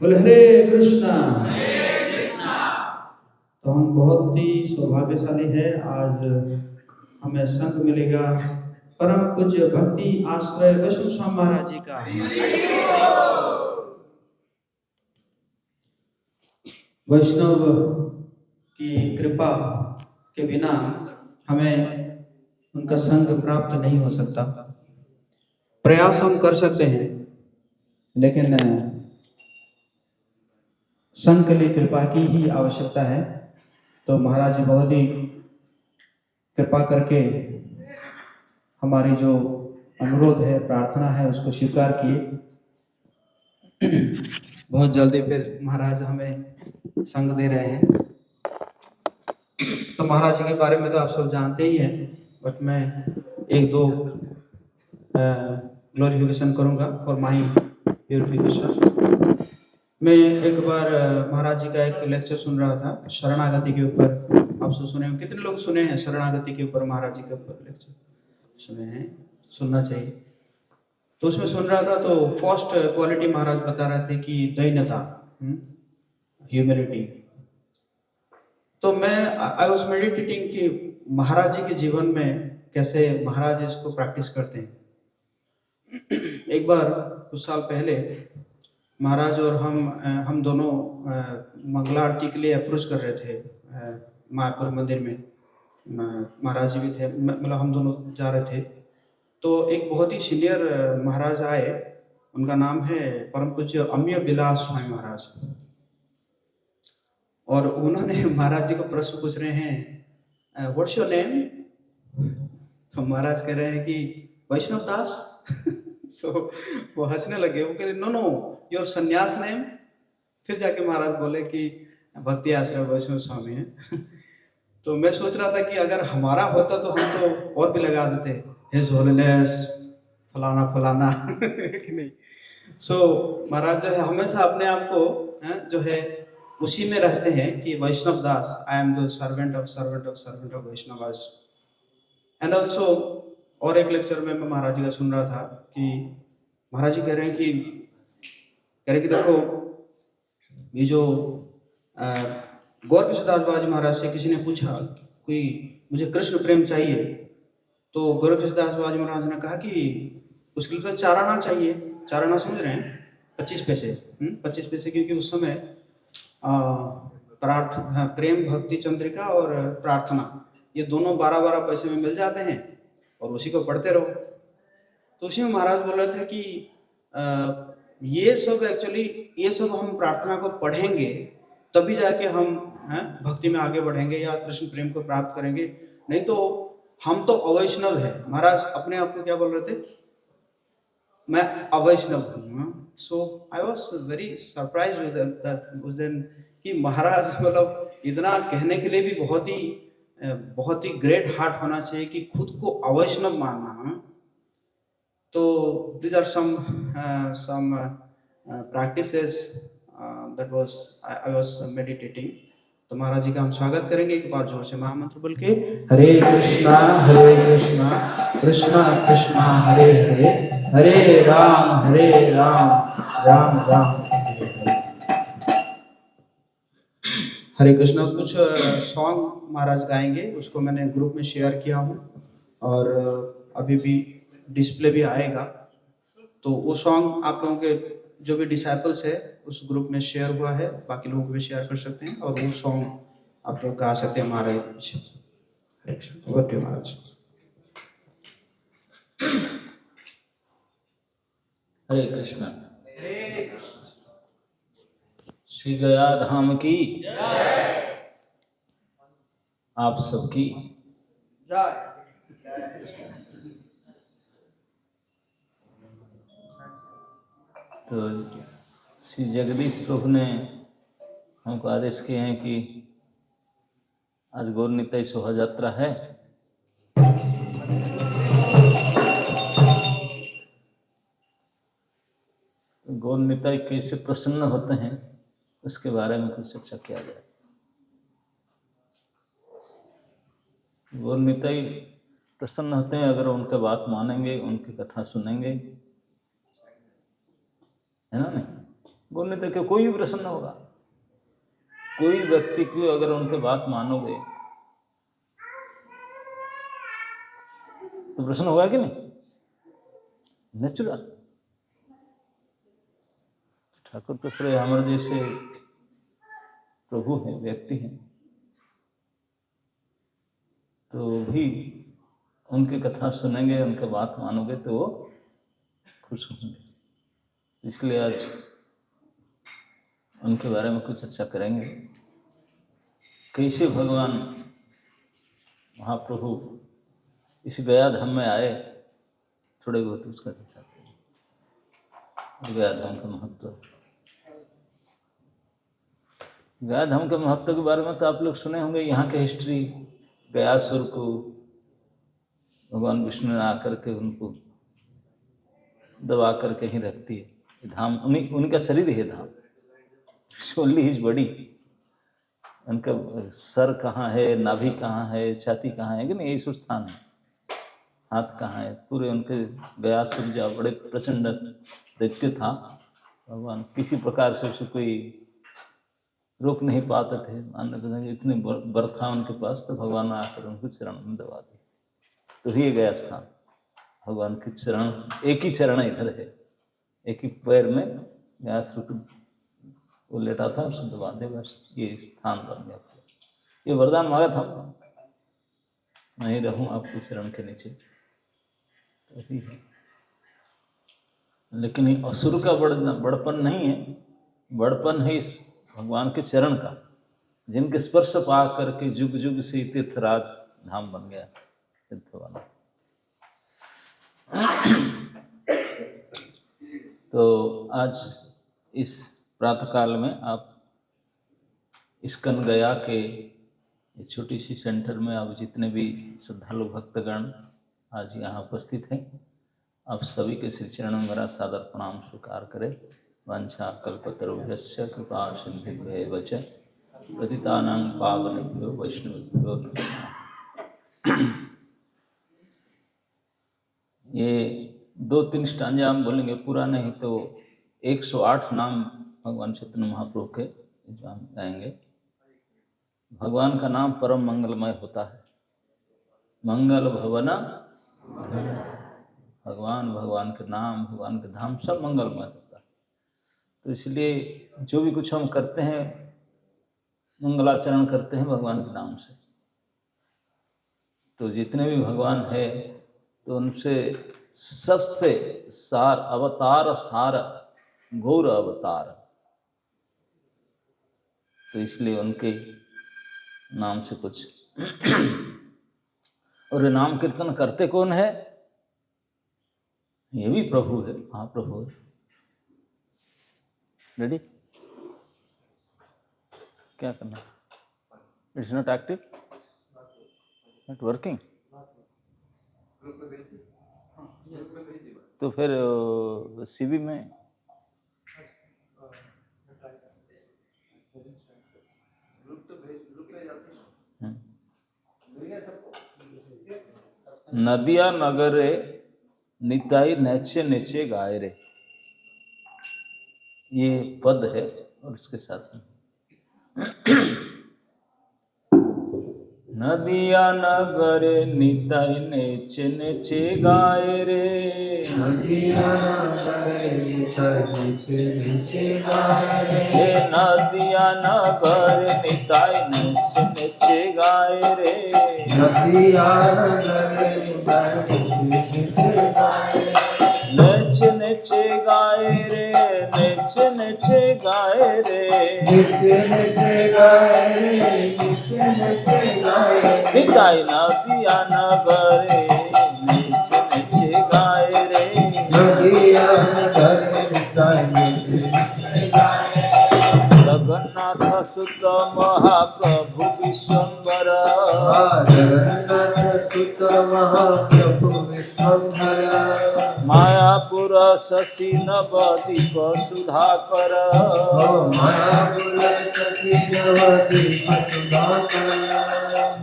बोले हरे कृष्णा। तो हम बहुत ही सौभाग्यशाली है, आज हमें संग मिलेगा परम पूज्य भक्ति आश्रय वैष्णव स्वामी महाराज जी का। वैष्णव की कृपा के बिना हमें उनका संग प्राप्त नहीं हो सकता। प्रयास हम कर सकते हैं, लेकिन संग के लिए कृपा की ही आवश्यकता है। तो महाराज जी बहुत ही कृपा करके हमारी जो अनुरोध है, प्रार्थना है, उसको स्वीकार किए। बहुत जल्दी फिर महाराज हमें संग दे रहे हैं। तो महाराज जी के बारे में तो आप सब जानते ही हैं, बट मैं एक दो ग्लोरिफिकेशन करूंगा फॉर माई प्योरिफिकेशन। मैं एक बार महाराज जी का एक लेक्चर सुन रहा था शरणागति के ऊपर। आप सब सुने हो? कितने लोग सुने हैं शरणागति के ऊपर? महाराज जी के ऊपर लेक्चर सुने हैं? सुनना चाहिए। तो उसमें सुन रहा था, तो फर्स्ट क्वालिटी महाराज बता रहे थे कि दैन्यता, ह्यूमिलिटी। तो मैं आई वाज मेडिटेटिंग कि महाराज जी के जीवन में कैसे महाराज इसको प्रैक्टिस करते हैं। एक बार कुछ साल पहले महाराज और हम दोनों मंगला आरती के लिए अप्रोच कर रहे थे मायापुर मंदिर में। महाराज जी भी थे, मतलब हम दोनों जा रहे थे। तो एक बहुत ही सीनियर महाराज आए, उनका नाम है परम पूज्य अम्य विलास स्वामी महाराज। और उन्होंने महाराज जी को प्रश्न पूछ रहे हैं, व्हाट्स योर नेम? तो महाराज कह रहे हैं कि वैष्णव दास। सो वो हंसने लगे, वो कह रहे नो नो योर संन्यास नेम। फिर जाके महाराज बोले कि भक्ति आश्रय वैष्णव स्वामी है। तो मैं सोच रहा था कि अगर हमारा होता तो हम तो और भी लगा देते, हिज होलीनेस फलाना फलाना। कि नहीं? सो महाराज जो है हमेशा अपने आप को जो है उसी में रहते हैं कि वैष्णव दास, I am the servant of servant of servant of वैष्णव दास। एंड ऑल्सो और एक लेक्चर में मैं महाराज जी का सुन रहा था कि महाराज जी कह रहे हैं कि देखो, ये जो गौर किशोरदास बाबा जी महाराज से किसी ने पूछा कोई मुझे कृष्ण प्रेम चाहिए, तो गौर किशोरदास बाबा जी महाराज ने कहा कि उसके लिए तो चाराना चाहिए। चाराना समझ रहे हैं? 25 पैसे। 25 पैसे, क्योंकि उस समय प्रेम भक्ति चंद्रिका और प्रार्थना, ये दोनों 12-12 पैसे में मिल जाते हैं और उसी को पढ़ते रहो। तो उसी में महाराज बोल रहे थे कि ये सब एक्चुअली, ये सब हम प्रार्थना को पढ़ेंगे तभी जाके हम भक्ति में आगे बढ़ेंगे या कृष्ण प्रेम को प्राप्त करेंगे, नहीं तो हम तो अवैष्णव है। महाराज अपने आप को क्या बोल रहे थे? मैं अवैष्णव हूँ। So I was very surprise with then कि महाराज मतलब इतना कहने के लिए भी बहुत ही ग्रेट हार्ट होना चाहिए कि खुद को अवैष्णव मानना। तो these are some practices that was I was meditating। तो महाराज जी का हम स्वागत करेंगे एक बार जोर से महामंत्र बोल के, हरे कृष्णा कृष्णा कृष्णा हरे हरे, हरे राम राम राम हरे। हरे कृष्णा। कुछ सॉन्ग महाराज गाएंगे, उसको मैंने ग्रुप में शेयर किया हूँ और अभी भी डिस्प्ले भी आएगा। तो वो सॉन्ग आप लोगों के जो भी डिसाइपल्स है उस ग्रुप में शेयर हुआ है, बाकी लोग भी शेयर कर सकते हैं और वो सॉन्ग आप लोग गा सकते हैं महाराज के पीछे। हरे कृष्ण। ओवर टू महाराज। हरे कृष्ण। श्री गया धाम की आप सबकी तो श्री जगदीश प्रभु ने हमको आदेश किए हैं कि आज गौर निताई शोभा यात्रा है। गौर निताई कैसे प्रसन्न होते हैं उसके बारे में कुछ चर्चा किया जाए। गौर निताई प्रसन्न होते हैं अगर उनका बात मानेंगे, उनकी कथा सुनेंगे, है ना? नहीं गौर निताई के कोई भी प्रसन्न होगा। कोई व्यक्ति की अगर उनके बात मानोगे तो प्रसन्न होगा कि नहीं? नेचुरल। ठाकुर तो फिर हमारे जैसे प्रभु हैं, व्यक्ति हैं, तो भी उनकी कथा सुनेंगे, उनके बात मानोगे तो वो खुश होंगे। इसलिए आज उनके बारे में कुछ चर्चा करेंगे। कैसे भगवान महाप्रभु इस गया धाम में आए, थोड़े बहुत उसका चर्चा करेंगे। गया धाम का महत्व, गया धाम के महत्व के बारे में तो आप लोग सुने होंगे। यहाँ के हिस्ट्री, गयासुर को भगवान विष्णु ने आकर के उनको दबा करके ही रखती है। धाम उनका शरीर है धाम, ओनली हिज बॉडी। उनका सर कहाँ है, नाभि कहाँ है, छाती कहाँ है कि नहीं, यही स्थान है। हाथ कहाँ है, पूरे उनके गयासुर जो बड़े प्रचंड दैत्य था, भगवान किसी प्रकार से उसे कोई रोक नहीं पाते थे। मानने इतने बर था उनके पास, तो भगवान आकर उनको चरण में दबा दिया। तो ये गया स्थान, भगवान के चरण, एक ही चरण इधर है, एक ही पैर में गयासुर वो लेटा था, उसे दबा दिया, बस ये स्थान बन गया। ये वरदान मांगा था, मैं रहूं आपके चरण के नीचे, तो ही है। लेकिन ये असुर का बड़पन नहीं है, बड़पन है इस भगवान के चरण का, जिनके स्पर्श पा करके जुग जुग से तीर्थराज धाम बन गया, तीर्थ वाला। तो आज इस प्रातःकाल में आप इस्कन गया के छोटी सी सेंटर में आप जितने भी श्रद्धालु भक्तगण आज यहाँ उपस्थित हैं, आप सभी के श्री चरणों में मेरा सादर प्रणाम स्वीकार करें। वांछा कल्पतरुभ्यश्च कृपा सिन्धुभ्यैव च पतितानां पावनेभ्यो वैष्णवेभ्यो नमः। ये 2-3 स्टांजा हम बोलेंगे, पूरा नहीं तो 108 नाम भगवान चैतन्य महाप्रभु के जो हम गाएंगे। भगवान का नाम परम मंगलमय होता है। मंगल भवना, भगवान के नाम, भगवान के धाम सब मंगलमय होता है। तो इसलिए जो भी कुछ हम करते हैं, मंगलाचरण करते हैं भगवान के नाम से। तो जितने भी भगवान है, तो उनसे सबसे सार अवतार, सार गौर अवतार, तो इसलिए उनके नाम से कुछ। और ये नाम कीर्तन करते कौन है? ये भी प्रभु है, महाप्रभु है। रेडी? क्या करना? It's not active, not working. तो फिर सीबी में नदिया नगरे निताई नेचे नेचे गाए रे, ये पद है। और इसके साथ में नदिया नगरे निताई नेचे नेचे गाए रे, नदिया नगरे निताई नेचे नेचे गाए रे, नदिया नगरे निताई नेचे नेचे गाए रे, नदिया नगरे निताई नेचे गाए रे, नेचे नेचे गाए रे, नेचे नेचे गाए रे, नेचे नेचे गाए रे, नेचे नेचे गाए रे, निताई नदिया नगरे नेचे नेचे गाए रे, नदिया नगरे निताई नेचे नेचे गाए रे, जगन्नाथ सुत महाप्रभु विश्वम्भर, जगन्नाथ सुत महाप्रभु विश्वम्भर, मायापुर शशि नवदीप सुधाकर, मायापुर शशि नवदीप सुधाकर,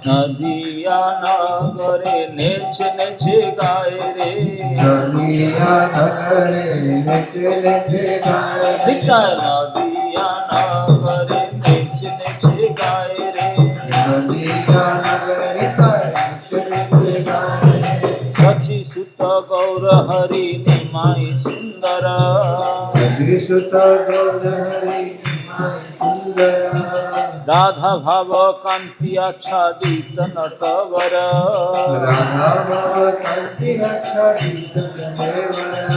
नदिया नगरे नेच नेचे गाए रे नदिया नगरे नेचे नेचे गाए निताय नदिया नगरे नेच नेचे गाए रे नदिया नगरे नेचे नेचे गाए सची सुत गौर हरि निमाई सुंदर सची सुत गौर हरि निमाई सुंदर राधा भाव कांति आच्छादित नटवर राधा भाव कांति आच्छादित नटवर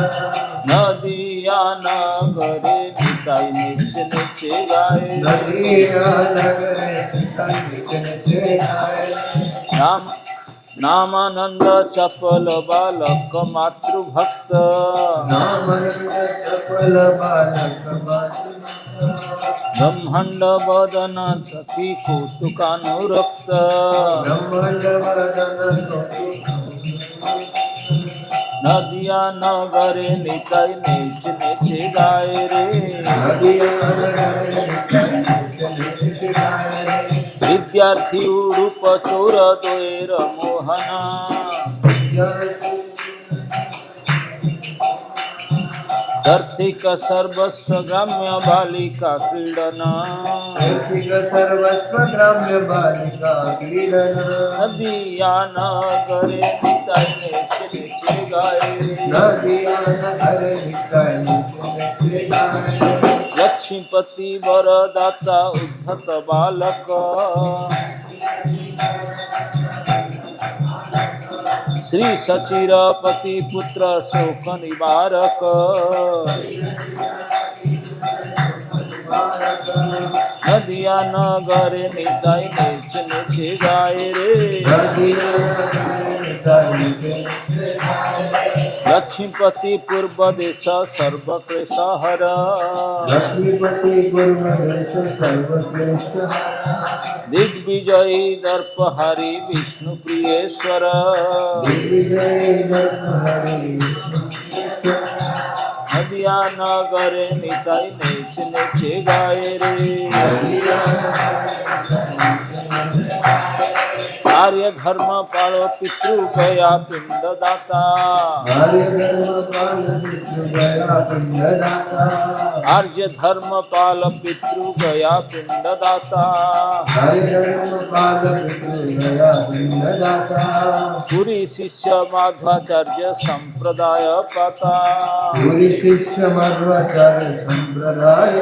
नदिया नगरे निताई नेच नेचे गाए नदिया नगरे निताई नेच नेचे गाए नामानंद चपल बालक मातृभक्त नामानंद चपल बालक मातृभक्त ब्रह्मांड वदन सखी कौतुकानुरक्त ब्रह्मांड वदन नदिया नगरे निताई नेच नेचे गाए रे नदिया नगरे निताई नेच नेचे गाए विद्यार्थी उड़ूप चोर द्वैर मोहना दर्थिक सर्वस्व ग्राम्य बालिका क्रीडना सर्वस्व ग्राम्य बालिका क्रीडना नदिया नगरे निताई नेच नेचे गाए नदिया नगरे निताई नेच नेचे गाए लक्ष्मीपति वरदाता उद्धत बालक श्री सचिरपति पुत्र शोक निवारक नदिया नगरे निताई नेच नेचे गाए रे लक्ष्मीपति पूर्व देश सर्वक्लेश हर लक्ष्मीपति पूर्व देश सर्वक्लेश दिग्विजयी दर्पहारी विष्णु प्रियेश्वर दिग्विजयी दर्पहारी नदिया नगरे निताई नेच नेचे गाए रे आर्य धर्म पालो पितृ गया पिंड दाता आर्य धर्म पाल पितृ गया पिंड दाता पुरी शिष्य माध्वाचार्य संप्रदाय पाता शिष्य माध्वाचार्य संप्रदाय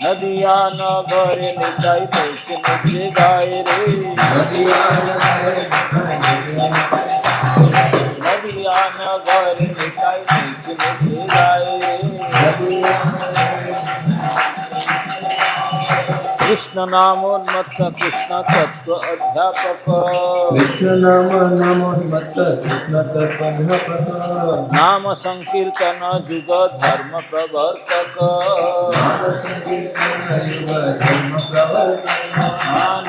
नदिया नगरे निताई नेच नेचे गाए रे नदिया नगरे निताई नेच नेचे गाए रे कृष्ण नामोन्मत्त कृष्ण तत्व अध्यापक कृष्ण नामोन्मत्त कृष्ण तत्व अध्यापक नाम संकीर्तन जुग धर्म प्रवर्तक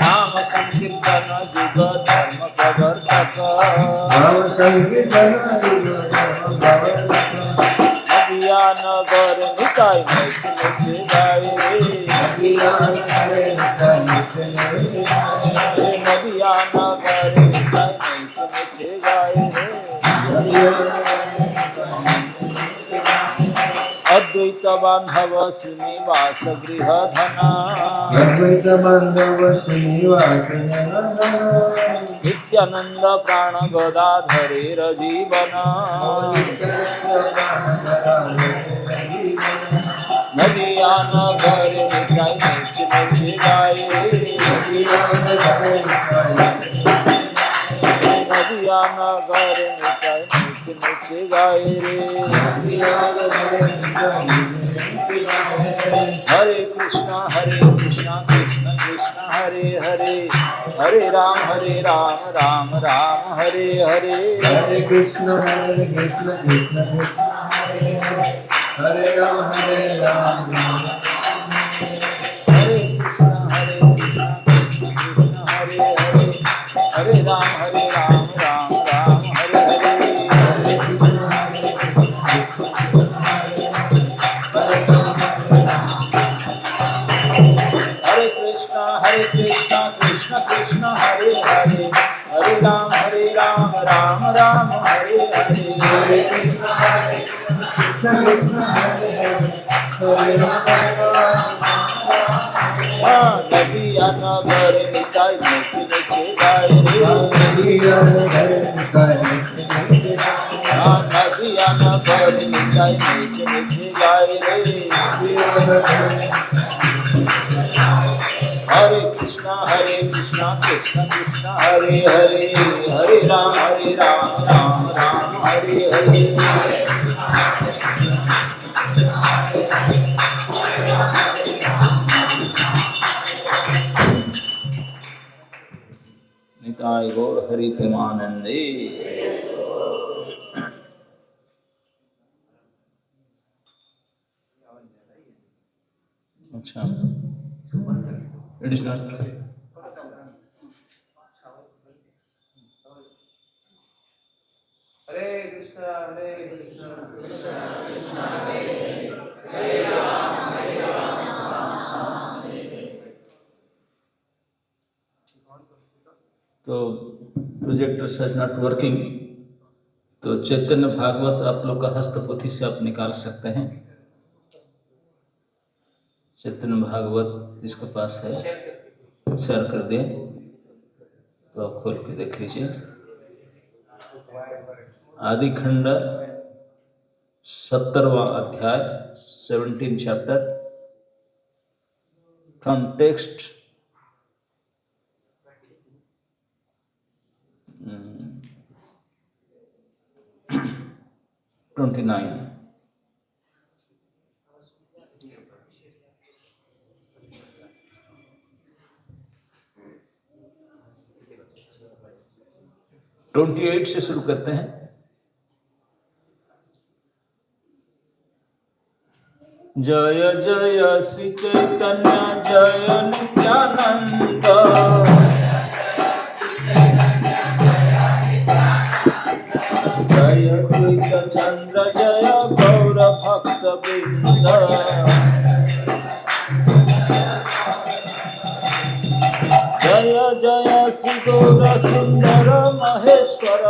नाम संकीर्तन जुग धर्म प्रवर्तक नदिया नगर निताई नेच नेचे गाए रे नदिया नगर निताई नेच नेचे गाए रे अद्वैत बांधव श्रीनिवास गृह धना अद्वैत बांधव श्रीनिवास नित्यानंद प्राण गदाधरे जीवन नदिया नगर निताई नेच नेचे गाए नदिया नगर निताई नेच नेचे गाए रे हरे कृष्ण कृष्ण कृष्ण हरे हरे हरे राम राम राम हरे हरे हरे कृष्ण कृष्ण कृष्ण हरे राम हरे राम हरे कृष्ण कृष्ण कृष्ण हरे हरे हरे राम राम राम हरे हरे हरे कृष्ण कृष्ण कृष्ण हरे Ram Ram Hare Hare Hare Krishna Krishna Hare Hare Hare Rama नदिया नगर निकाय नचे नचे गाय रे नदिया नगर निकाय नचे नचे गाय रे हरे कृष्णा कृष्णा कृष्णा हरे हरे हरे राम राम राम हरे हरे निताय गौर हरि प्रेमानंदे। अच्छा हरे कृष्णा तो प्रोजेक्टर इज नॉट वर्किंग, तो चैतन्य भागवत आप लोग का हस्तपोथी से आप निकाल सकते हैं। चैतन्य भागवत जिसके पास है शेयर कर दें, तो आप खोल के देख लीजिए। आदि खंड 17वां अध्याय 17 चैप्टर फ्रॉम टेक्स्ट 29। से शुरू करते हैं। जय जय श्री चैतन्य जय नित्यानंद, जय द्वैत चंद्र जय गौर भक्त वृंद, जय जय श्री गौर सुंदर महेश्वर,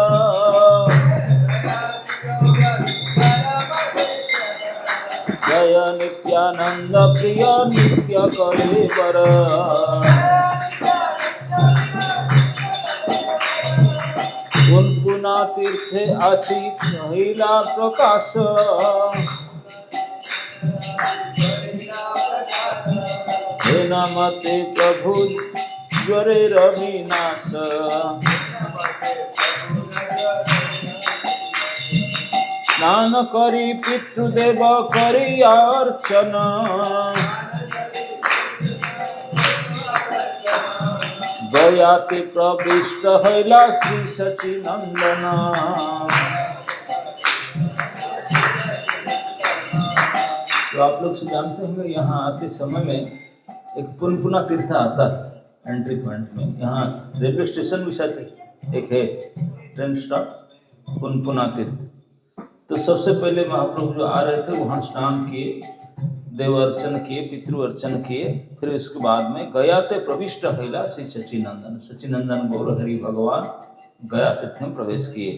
जय नित्यानंद प्रिय नित्य कलेवर, पुनपुना तीर्थे आसी महिला प्रकाश, हे नमते प्रभु ज्वरे रविनाश, स्नान करी पितृदेव करी अर्चना, गयाति प्रविष्ट हैला श्री सचिनंदन। तो आप लोग से जानते होंगे यहाँ आते समय में एक पुनपुना तीर्थ आता है एंट्री पॉइंट में। यहाँ रेलवे स्टेशन भी शायद एक है ट्रेन स्टॉप पुनपुना तीर्थ। तो सबसे पहले महाप्रभु जो आ रहे थे वहाँ स्नान किए, देव अर्चन किए, पितृ अर्चन किए, फिर उसके बाद में गया ते प्रविष्ट हैला श्री सचिनंदन, सचिनंदन गौर हरि भगवान गया तीर्थ में प्रवेश किए।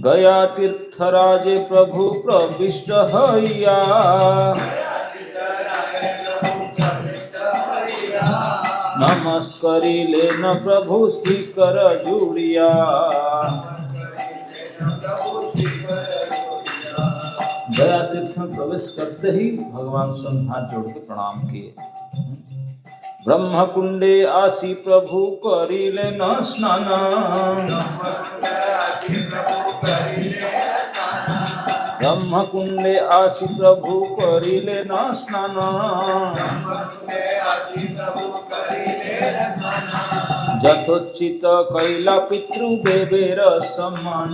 गया तीर्थराजे प्रभु प्रविष्ट हैया, नमस्करी लेन प्रभु श्री कर जुड़िया, गया तीर्थ में प्रवेश करते ही भगवान स्वयं हाथ जोड़ के प्रणाम किए। ब्रह्म कुंडे आसी प्रभु करिले न स्नान, ब्रह्म कुंडे आसी प्रभु करिले न स्नान, यथोचित कैला पितृदेवेर सम्मान,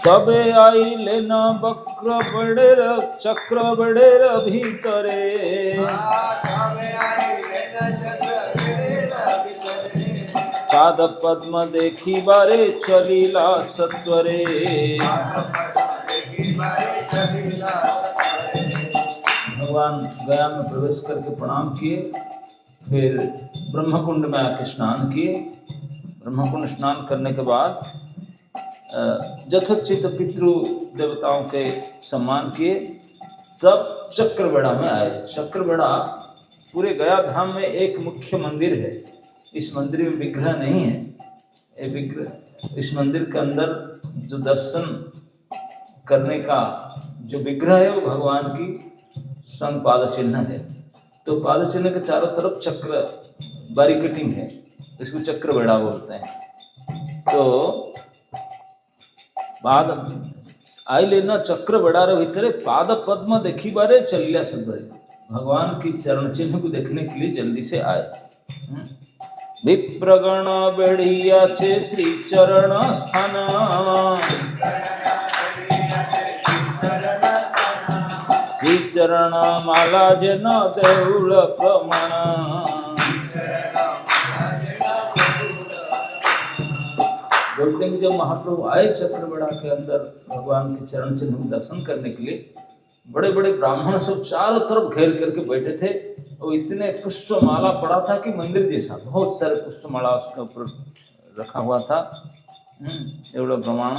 तबे आइले न वक्र बड़ेर चक्र बड़ेर भीतरे, पाद पद्म देखी बारे चलीला सत्वरे। भगवान गया में प्रवेश करके प्रणाम किए, फिर ब्रह्मकुंड में आके स्नान किए। ब्रह्मकुंड स्नान करने के बाद यथोचित पितृ देवताओं के सम्मान किए, तब चक्रबेड़ा में आए। चक्रबेड़ा पूरे गया धाम में एक मुख्य मंदिर है। इस मंदिर में विग्रह नहीं है, ये विग्रह इस मंदिर के अंदर जो दर्शन करने का जो विग्रह है वो भगवान की स्वयं पाद चिन्ह है। तो पाद चिन्ह के चारों तरफ चक्र बैरिकेटिंग है, इसको चक्रबेड़ा बोलते हैं। तो पाद आई लेना चक्रबेड़ा रे भीतरे पाद पद्म देखी बारे चलिया सब भगवान की चरण चिन्ह को देखने के लिए जल्दी से आए। विप्रगण बेड़िया चे श्री चरण स्थान, श्री चरण माला जन देउल प्रमाण। बोलते हैं जब महाप्रभु आए चक्रबेड़ा के अंदर भगवान के चरण चिन्ह दर्शन करने के लिए, बड़े बड़े ब्राह्मण सब चारों तरफ घेर करके बैठे थे और इतने पुष्पमाला पड़ा था कि मंदिर जैसा, बहुत सारे पुष्पमाला उसके ऊपर रखा हुआ था। एवढं प्रमाण।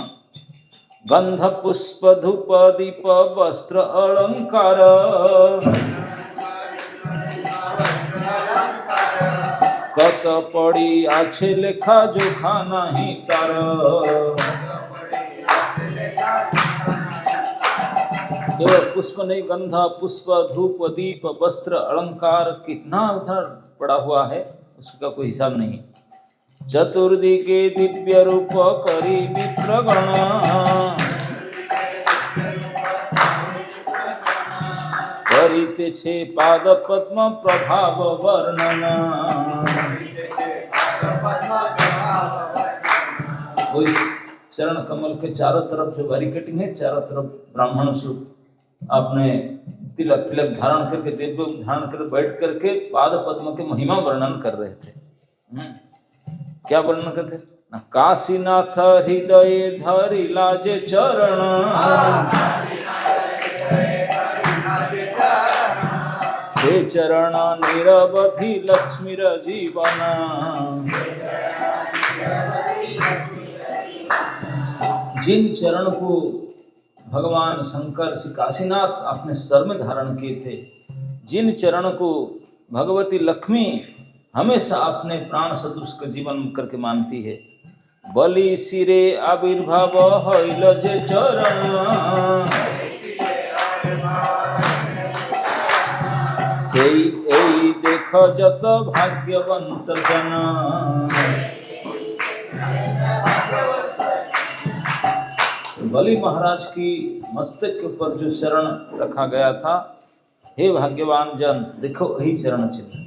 गंध पुष्प धूप दीप वस्त्र अलंकार, कत पड़ी आछे लेखा जोखा नहीं तार। केवल पुष्प नहीं, गंधा पुष्प धूप दीप वस्त्र अलंकार कितना उधर पड़ा हुआ है उसका कोई हिसाब नहीं। चतुर्दिके दिव्य रूप करी विप्रगण, करीते छे पाद पद्म प्रभाव वर्णन। इस चरण कमल के चारों तरफ जो बैरिकेटिंग है, चारों तरफ ब्राह्मण स्वरूप आपने तिलक तिलक धारण करके दिव्य धारण कर बैठ करके पाद पद्म के महिमा वर्णन कर रहे थे। क्या वर्णन करते? काशीनाथ हृदय धरि लाजे चरण, हे चरण निरवधि लक्ष्मी जीवन। जिन चरण को भगवान शंकर श्री काशीनाथ अपने सर में धारण किए थे, जिन चरण को भगवती लक्ष्मी हमेशा अपने प्राण सदृश का जीवन करके मानती है, बलि सिरे आविर्भाव हईल जे चरण, सेई एई देख जत भाग्यवंत जन। बलि महाराज की मस्तक के ऊपर जो चरण रखा गया था, हे भाग्यवान जन देखो यही चरण चिन्ह।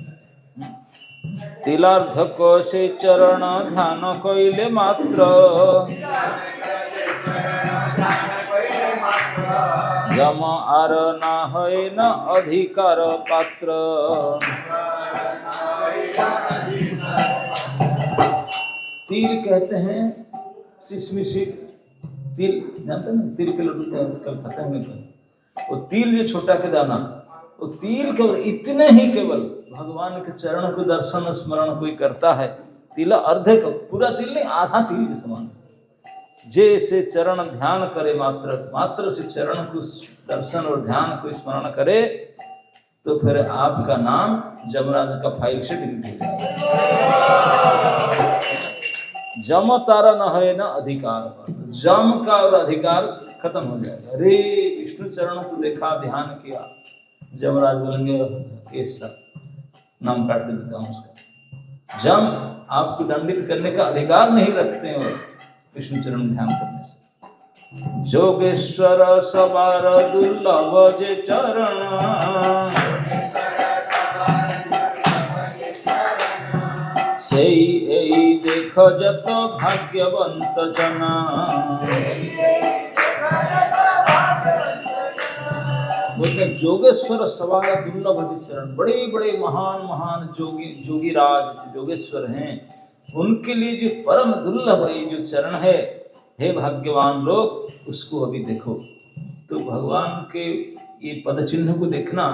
तिलार्ध को से चरण ध्यान कइले मात्र, जम आर ना है न अधिकार पात्र। तिल कहते हैं सिसमिसी, तिल जानते हैं, तिल के लड्डू आजकल खाते हैं। वो तिल जो छोटा के दाना, वो तिल केवल इतने ही केवल भगवान के चरण को दर्शन स्मरण कोई करता है, तिल अर्धे का पूरा तिल नहीं, आधा तिल के समान। जैसे चरण ध्यान करे मात्र से चरण को दर्शन और ध्यान को स्मरण करे, तो फिर आपका नाम जमराज का फाइल से डिलीट हो जाएगा। जम तारा न है न अधिकार, जम का और अधिकार खत्म हो जाएगा। अरे विष्णु चरणों को देखा, ध्यान किया, जमराज बोलेंगे केस सर, नाम काट दे देता हूं उसका। जम आपको दंडित करने का अधिकार नहीं रखते हैं विष्णु चरण ध्यान करने से। जोगेश्वर सवार दुर्लभ जे चरण, सेई एई देख जत भाग्यवंत जना। बोलते जोगेश्वर सवार दुर्लभ जे चरण, बड़े बड़े महान जोगी राज जोगेश्वर हैं, उनके लिए जो परम दुर्लभ ये जो चरण है, हे भाग्यवान लोग उसको अभी देखो। तो भगवान के ये पद चिन्ह को देखना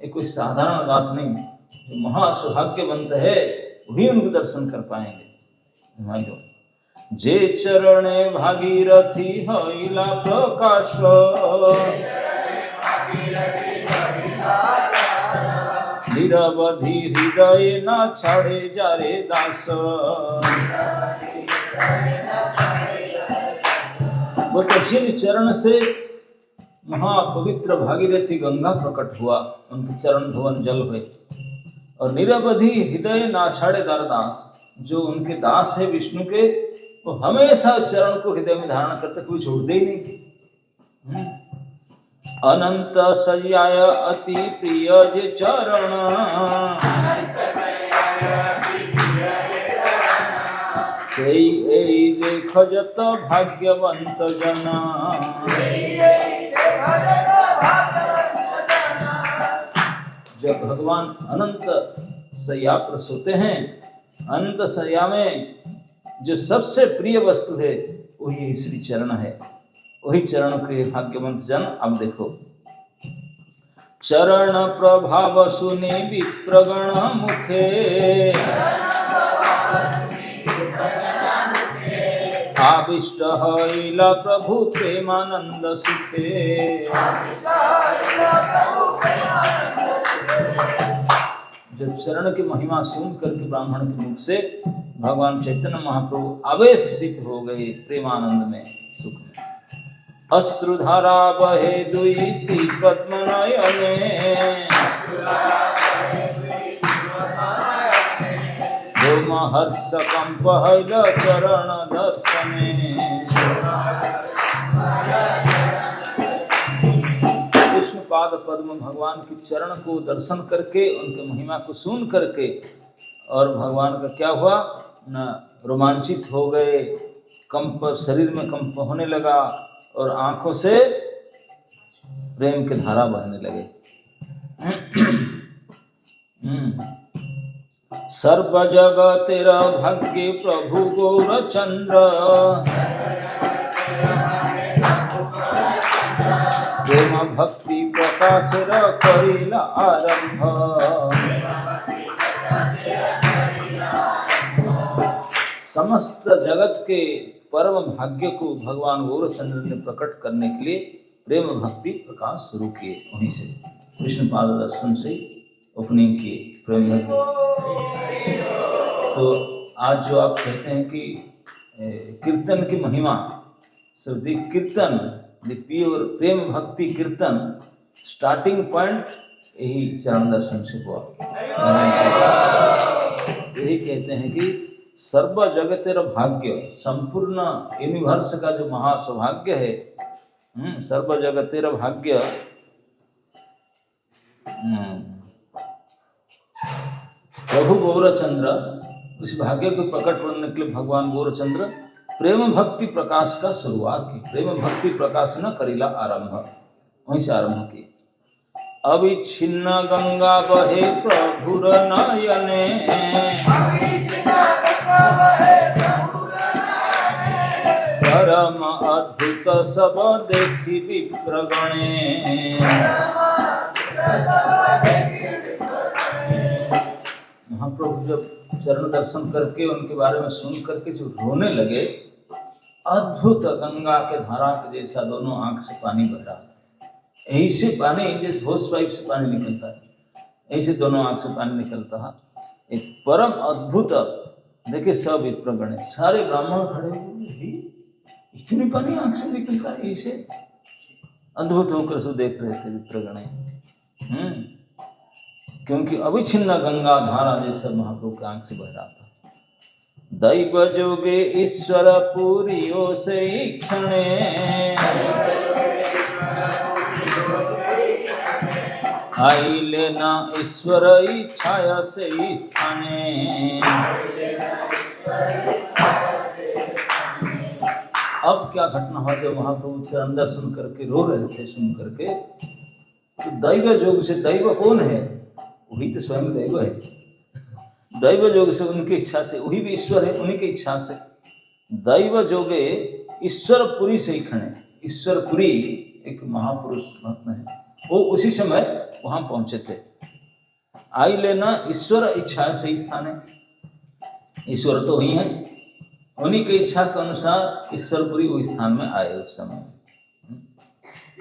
ये कोई साधारण बात नहीं। जो महासौभाग्यवंत है वही उनके दर्शन कर पाएंगे। भाइयों, जे चरणे भागीरथी हईला प्रकाश, निरवधि हृदय न छाड़े जारे दास। वो तो जिन चरण से महापवित्र भागीरथी गंगा प्रकट हुआ, उनके चरण धुवन जल हुए, और निरवधि हृदय ना छाड़े दास, जो उनके दास है विष्णु के, वो हमेशा चरण को हृदय में धारण करते, कोई छोड़ते ही नहीं। अनंत सयाय अति प्रिय जे चरण, देख जत भाग्यवंत जना। जब भगवान अनंत सैया पर सोते हैं, अनंत सैया में जो सबसे प्रिय वस्तु है वही श्री चरण है, वही चरण के भाग्यवंत जन। अब देखो, चरण प्रभाव सुने विप्रगण मुखे, आविष्ट हईला प्रभु प्रेमानंद सुखे। जब चरण की महिमा सुन करके ब्राह्मण के मुख से भगवान चैतन्य महाप्रभु आवेशित हो गए प्रेमानंद में, सुख में। अश्रुधारा बहे दुई सी पद्म नयने, हर्ष कंप हईल चरण दर्शने। विष्णु पाद पद्म भगवान के चरण को दर्शन करके, उनके महिमा को सुन करके, और भगवान का क्या हुआ न, रोमांचित हो गए, कंप, शरीर में कंप होने लगा, और आंखों से प्रेम के धारा बहने लगे। सर्व जग तेरा भाग्य प्रभु गौरचंद्र, प्रेम भक्ति प्रकाश करिला आरंभ। समस्त जगत के परम भाग्य को भगवान गौरचंद्र ने प्रकट करने के लिए प्रेम भक्ति प्रकाश शुरू किए। वहीं से विष्णु पाद दर्शन से ओपनिंग किए प्रेम भक्ति। तो आज जो आप कहते हैं कि कीर्तन की महिमा, सो द कीर्तन, द प्योर प्रेम भक्ति कीर्तन, स्टार्टिंग पॉइंट यही चरण दर्शन से हुआ। यही कहते हैं कि सर्व जगतेर भाग्य, संपूर्ण यूनिवर्स का जो महासौभाग्य है, सर्व जगतेर भाग्य, प्रभु गौरचंद्र, उस भाग्य को प्रकट करने के लिए भगवान गौरचंद्र प्रेम भक्ति प्रकाश का शुरुआत की। प्रेम भक्ति प्रकाश न करिला आरंभ, वहीं से आरंभ की। अविच्छिन्न गंगा बहे प्रभुर नयने, परम अद्भुत सब देखी विप्रगणे। महाप्रभु जब चरण दर्शन करके, उनके बारे में सुन करके जो रोने लगे, अद्भुत गंगा के धारा के जैसा दोनों आंख से पानी बह रहा था। यही से पानी, जैसे होस पाइप से पानी निकलता है, ऐसे दोनों आंख से पानी निकलता है। एक परम अद्भुत, देखिए सब विप्रगण, सारे ब्राह्मण खड़े हुए, इतनी पानी आंख से निकलता है, ऐसे अद्भुत होकर सो देख रहे थे विप्रगण। क्योंकि अविच्छिन्न गंगा धारा जैसा महाप्रभु के आंख से बह रहा था। दैव जोगे ईश्वर पुरियो से क्षणे, आइले ना ईश्वर इच्छाया से स्थाने। अब क्या घटना हुआ, जब महाप्रभु चरण दर्शन करके रो रहे थे सुन करके, तो दैव जोग से, दैव कौन है? वही तो स्वयं दैव है। दैव जोग से, उनकी इच्छा से, वही भी ईश्वर है, उन्हीं की इच्छा से। दैव जोगे ईश्वरपुरी से ही खड़े। ईश्वरपुरी एक महापुरुष भक्त है, वो उसी समय वहां पहुंचे थे। आई लेना ईश्वर इच्छा सही स्थान है, ईश्वर तो वही है, उन्हीं की इच्छा के अनुसार ईश्वरपुरी उस स्थान में आए उस समय।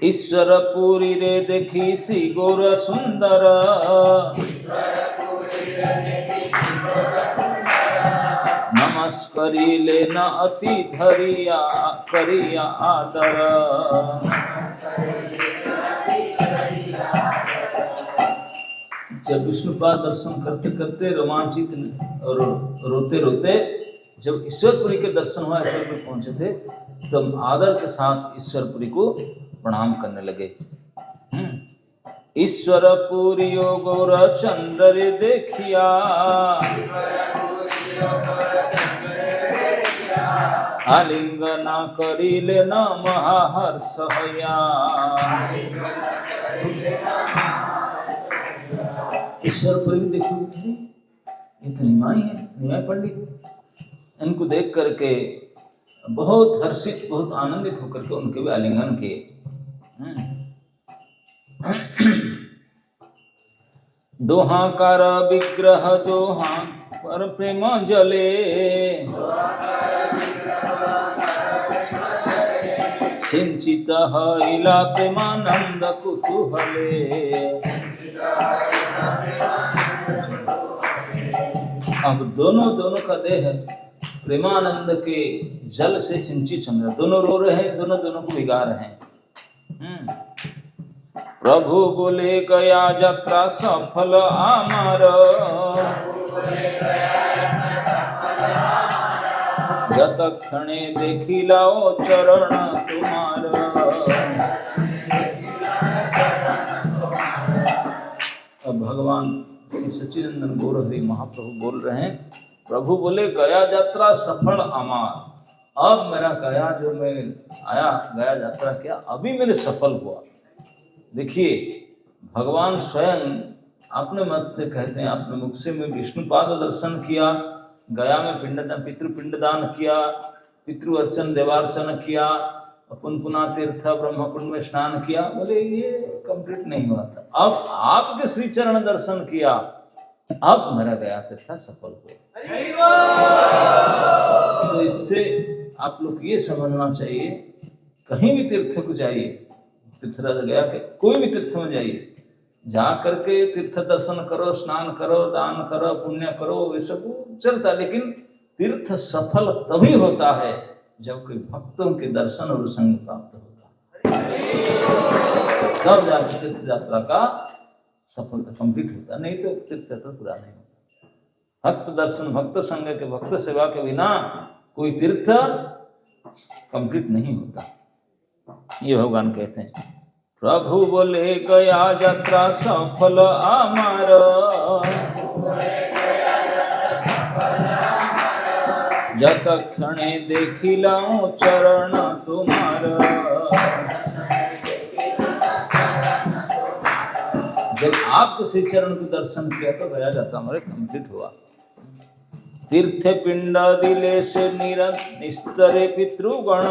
ईश्वरपुरी रे देखी सी गौर सुंदर, नमस्करी लेना अति धरिया करिया आदर। जब विष्णुपाद दर्शन करते करते रोमांचित और रोते रोते जब ईश्वरपुरी के दर्शन हुआ, ईश्वरपुरी पहुंचे थे, तब आदर के साथ ईश्वरपुरी को प्रणाम करने लगे। ईश्वरपुरी गौर चंद्र रे देखिया, आलिंगना करी लेना महाहर्ष हया। ईश्वरपुरी देखो, ये तो निमाई है, निमाई पंडित। इनको देख करके बहुत हर्षित, बहुत आनंदित होकर के उनके भी आलिंगन किए। दोहाकार विग्रह दोहा पर प्रेम जले, सिंचित हईला प्रेमानंद कुतूहले। अब दोनों का देह प्रेमानंद के जल से सिंचित हो रहे, दोनों रो रहे हैं, दोनों को भिगा रहे हैं। प्रभु बोले गया यात्रा सफल आमार, जत क्षणे देखिलाओ चरण तुम्हार। अब भगवान श्री सच्चिदानंद गौर हरि महाप्रभु बोल रहे हैं, प्रभु बोले गया यात्रा सफल आमार। अब मेरा गया जो मैं आया, गया यात्रा किया, अभी मेरे सफल हुआ। देखिए भगवान स्वयं अपने मत से कहते हैं, अपने मुख से मैं विष्णुपाद दर्शन किया, गया में पिंडदान पितृपिंडदान किया, पितृ अर्चन देवार्चन किया, पुनपुना तीर्थ ब्रह्मकुंड में स्नान किया। बोले ये कंप्लीट नहीं हुआ था, अब आपके श्री चरण दर्शन किया, अब मेरा गया तीर्थ सफल हुआ। तो इससे आप लोग ये समझना चाहिए, कहीं भी तीर्थ को जाइए, तीर्थराज गया के कोई भी तीर्थ में जाइए, जा करके तीर्थ दर्शन करो, स्नान करो, दान करो, पुण्य करो, ये सब चलता है, लेकिन तीर्थ सफल तभी होता है जब कोई भक्तों के दर्शन और संग प्राप्त होता है, तब जाकर तीर्थ यात्रा का सफलता कंप्लीट होता, नहीं तो तीर्थ यात्रा पूरा नहीं होता। भक्त दर्शन, भक्त संग के, भक्त सेवा के बिना कोई तीर्थ कंप्लीट नहीं होता। ये भगवान कहते हैं, प्रभु बोले गया यात्रा सफल आमार, जत क्षणे देखिलाऊं चरण तुम्हार। जब आपके श्री चरण के दर्शन किया तो गया यात्रा हमारे कंप्लीट हुआ। तीर्थ पिंड दिलेश निस्तरे पितृगण,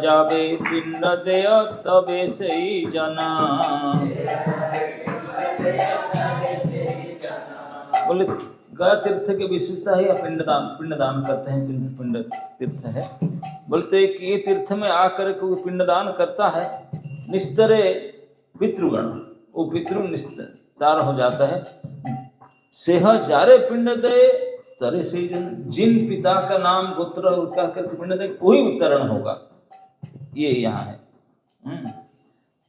जावे पिंड देय तबे से ही जना। बोले गया तीर्थ की विशेषता है या पिंडदान करते हैं, पिंड तीर्थ है। बोलते कि ये तीर्थ में आकर कोई पिंडदान करता है, निस्तरे पितृगण, वो पितृ निस्तार हो जाता है। सेह जारे पिंड दे तरे से जिन पिता का नाम गोत्र उठा करके पिंड दे वही उत्तरण होगा, ये यहाँ है।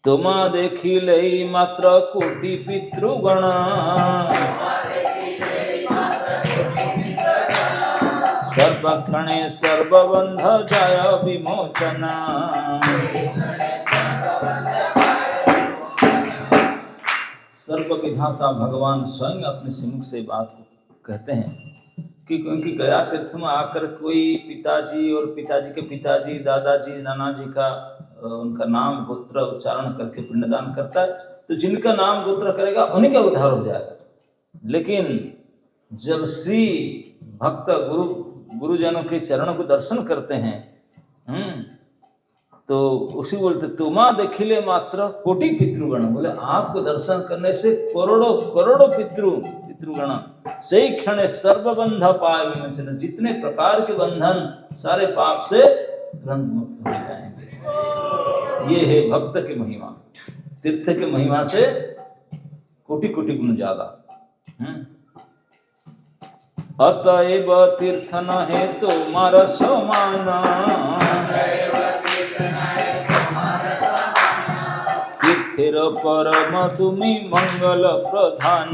तुमा देखी लई मात्र कोटि पितृगण, सर्वक्षणे सर्वबंध जाय विमोचना। सर्व विधाता भगवान स्वयं अपने सिमुख से बात को कहते हैं कि क्योंकि गया तीर्थ में आकर कोई पिताजी और पिताजी के पिताजी, दादाजी, नाना जी का उनका नाम गोत्र उच्चारण करके पिंडदान करता है, तो जिनका नाम गोत्र करेगा उन्हीं का उद्धार हो जाएगा। लेकिन जब श्री भक्त गुरुजनों के चरणों को दर्शन करते हैं, तो उसी बोलते तुमा देखिले मात्र कोटि पितृगण, बोले आपको दर्शन करने से करोड़ों करोड़ों पितृगण सही क्षण सर्वबंध पाए विमोचन, जितने प्रकार के बंधन सारे पाप से तुरंत मुक्त हो जाएंगे। ये है भक्त की महिमा, तीर्थ की महिमा से कोटि कोटि गुण ज्यादा। अतएव तीर्थ न है तुम्हारा समान, तीर्थेर परम तुमी मंगल प्रधान।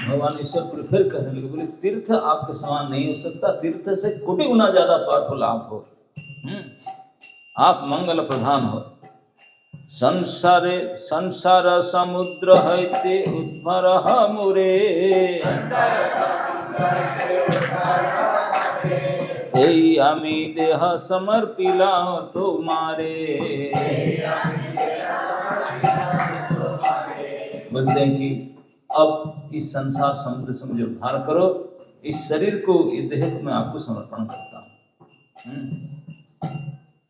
भगवान ईश्वर प्रिफर करने लगे, बोले तीर्थ आपके समान नहीं हो सकता, तीर्थ से कोटि गुना ज्यादा पावरफुल आप हो। आप मंगल प्रधान हो। संसार समुद्र हैते उद्भर मुरे, এই আমি देह समर्पिला तुम्हारे। बोलते हैं कि अब इस संसार समुद्र से मुझे उद्धार करो, इस शरीर को, इस देह को मैं आपको समर्पण करता हूँ।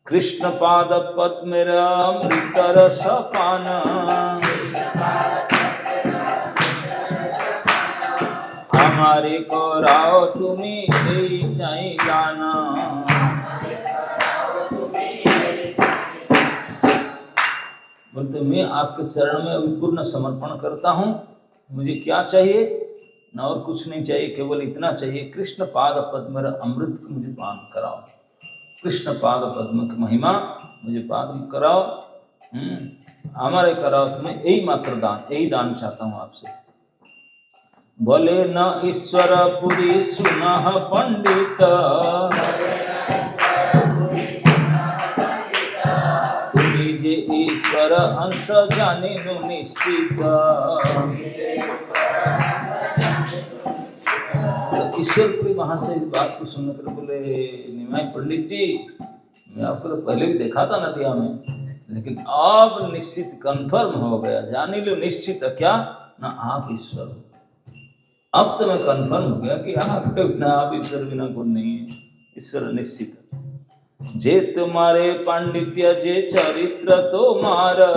कृष्ण पाद पद्मेर अमृत रस पान, हमारे कराओ तुम्ही এই চাই গানা। बोलते मैं आपके चरण में अभी पूर्ण समर्पण करता हूँ, मुझे क्या चाहिए न और कुछ नहीं चाहिए, केवल इतना चाहिए कृष्ण पाद पद्म अमृत को मुझे पान कराओ, कृष्ण पाद पद्म की महिमा मुझे पान कराओ, हमारे कराओ तुम्हें, यही मात्र दान, यही दान चाहता हूँ आपसे। बोले न ईश्वर पुरी सुनह पंडित, तुम्ही जे ईश्वर अंश जाने निश्चित। ईश्वरपुरी वहां से इस बात को सुनकर बोले निमाई पंडित जी, मैं आपको तो पहले भी देखा था नदिया में, लेकिन अब निश्चित कंफर्म हो गया, जानी लो निश्चित क्या ना आप ईश्वर हो। अब तो मैं कंफर्म हो गया कि आप बिना, आप ईश्वर बिना कोई नहीं है, ईश्वर निश्चित। जे तुम्हारे पांडित्य जे चरित्र तुम्हारा,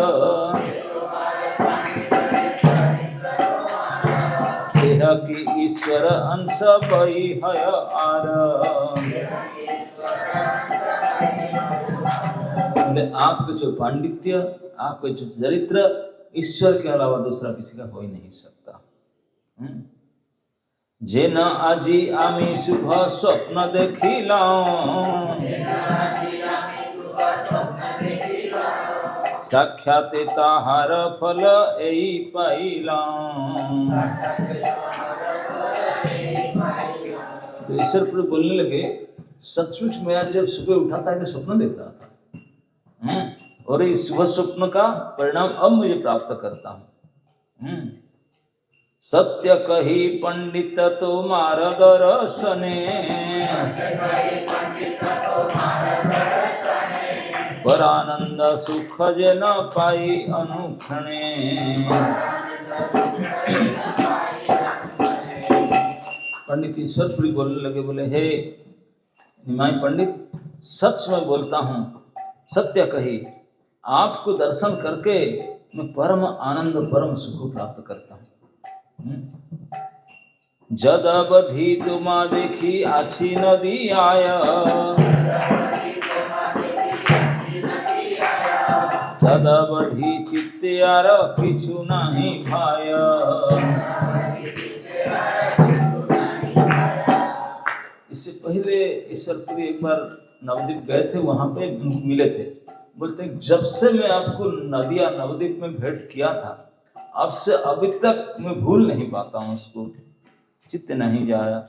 सेह की ईश्वर अंश बही है आर। आपके जो पांडित्य, आपके जो चरित्र, ईश्वर के अलावा दूसरा किसी का हो ही नहीं सकता। जे न আজি আমি শুভ স্বপ্ন দেখিলাম, সাক্ষাতে তাহার ফল এই পাইলাম। तो ईश्वर बोलने लगे सचमुच मैं आज जब सुबह उठा था मैं स्वप्न देख रहा था, और इस शुभ स्वप्न का परिणाम अब मुझे प्राप्त करता हूँ। सत्य कही पंडित तुम्हार दर्शने, पर आनंद सुख जे न पाई अनुक्षणे। पंडित ईश्वरपुरी बोलने लगे, बोले हे निमाई पंडित, सच में बोलता हूँ, सत्य कही, आपको दर्शन करके मैं परम आनंद परम सुख प्राप्त करता हूँ। जद अवधि तुमा देखी आछी नदी आया, तद अवधि चित्ते आर किछु नहीं भाया। इससे पहले ईश्वरपुरी एक बार नवद्वीप गए थे, वहां पे मिले थे, बोलते हैं जब से मैं आपको नदिया नवद्वीप में भेंट किया था, अब से अभी तक मैं भूल नहीं पाता हूँ उसको, चित्त नहीं जाया।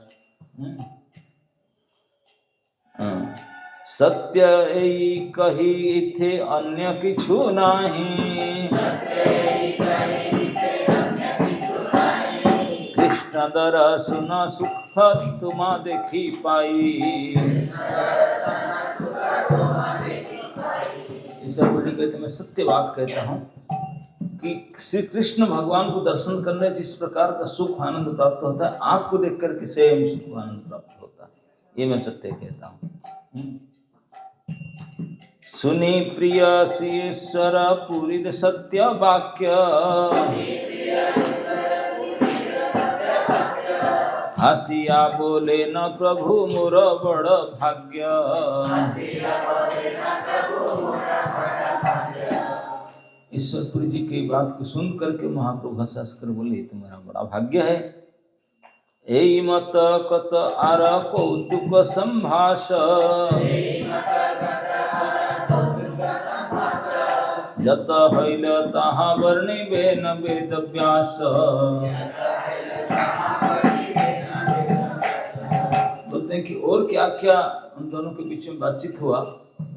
सत्य यही कही थे अन्य किछु नहीं, कृष्ण दर्शन सुख तुमा देखी पाई। ईश्वर बोली कहते मैं सत्य बात कहता हूँ कि श्री कृष्ण भगवान को दर्शन करने जिस प्रकार का सुख आनंद प्राप्त होता है, आपको देख करके सेम सुख आनंद प्राप्त होता है। ये मैं सत्य कहता हूँ। सुनी प्रिय ईश्वर पूरित सत्य वाक्य, हसिया बोले न प्रभु मोर बड़ भाग्य। ईश्वरपुरी जी की बात को सुन करके महाप्रभु हंस कर बोले तुम्हारा बड़ा भाग्य है। एई मत कत आर कौतुक संभाष, जत हईल तहाँ वर्णिबे न वेद व्यास। बोलते हैं कि और क्या क्या उन दोनों के बीच में बातचीत हुआ,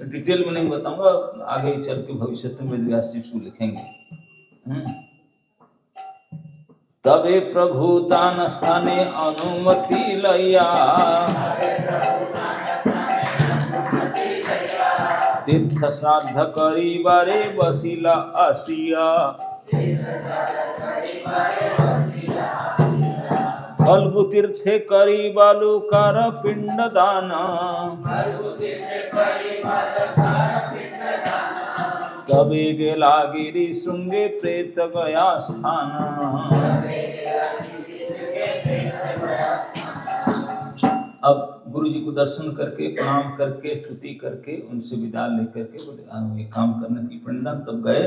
डिटेल में नहीं बताऊंगा, आगे चल के भविष्य में वेद व्यास जी लिखेंगे। तबे प्रभु तान स्थाने अनुमति लया, तीर्थ श्राद्ध करी बारे बसिला आसिया। फल्गु तीर्थे करी बालुकार पिंड दान, तबे गेला गिरी श्रृंगे प्रेत गया स्थान। अब गुरु जी को दर्शन करके प्रणाम करके स्तुति करके उनसे विदा लेकर के बोले ये काम करने की पिंडदान। तब गए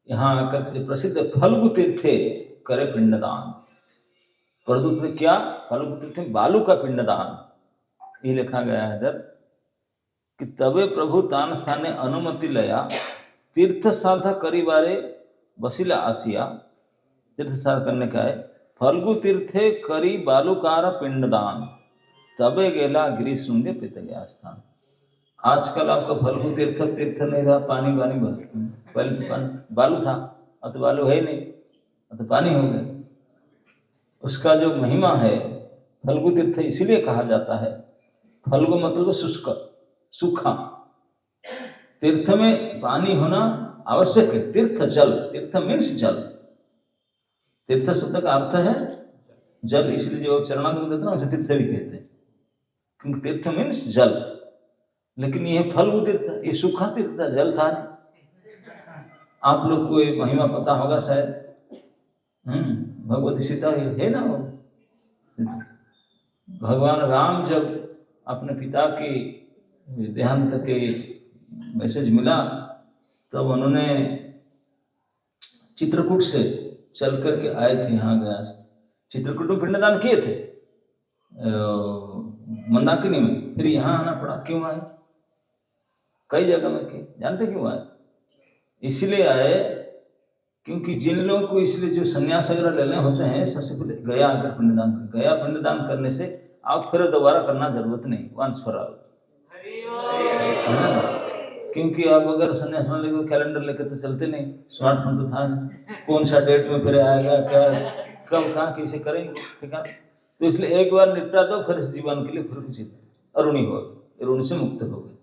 यहाँ आकर के प्रसिद्ध फल्गु तीर्थे करे पिंडदान। परदूत ने क्या फल्गु तीर्थे बालू का पिंडदान, ये लिखा गया है इधर कि तबे प्रभु तान स्थाने अनुमति लया, तीर्थ साधा करी बारे बसिला आसिया। तीर्थ साध करने का है, फल्गु तीर्थे करी बालुकार पिंडदान, तबे गेला गिरी श्रृंगे पित गया स्थान। आजकल आपका फल्गु तीर्थ तीर्थ नहीं रहा, पानी पानी पहले तो पानी बालू था, अब तो बालू है ही नहीं, अब तो पानी हो गया। उसका जो महिमा है फल्गु तीर्थ इसीलिए कहा जाता है, फल्गु मतलब शुष्क सूखा, तीर्थ में पानी होना आवश्यक है। तीर्थ जल, तीर्थ मीन्स जल, तीर्थ शब्द का अर्थ है जल, इसलिए जो चरणार्थ को देते ना उसे तीर्थ भी कहते हैं, क्योंकि तीर्थ मीन्स जल। लेकिन यह फल्गु तीर्थ ये सूखा तीर्थ था, जल था। आप लोग को ये महिमा पता होगा शायद, भगवती सीता है ना, वो भगवान राम जब अपने पिता के देहांत के मैसेज मिला तब उन्होंने चित्रकूट से चल करके आए थे यहाँ गया से, चित्रकूट में पिंडदान किए थे मंदाकिनी में, फिर यहाँ आना पड़ा। क्यों आए? कई जगह में किए, जानते क्यों आए? इसलिए आए क्योंकि जिन लोगों को इसलिए जो संन्यास वगैरह लेने होते हैं सबसे पहले गया आकर पिंडदान करें। गया पिंडदान करने से आप फिर दोबारा करना जरूरत नहीं, वंस फॉर ऑल। क्योंकि आप अगर संन्यास मान लेके कैलेंडर लेके तो चलते नहीं, स्मार्टफोन तो था नहीं, कौन सा डेट में फिर आएगा, क्या कब कहाँ कैसे करेंगे, ठीक है। तो इसलिए एक बार निपटा दो, फिर इस जीवन के लिए फिर कुछ अरुणी हो गए, ऋण से मुक्त हो गए।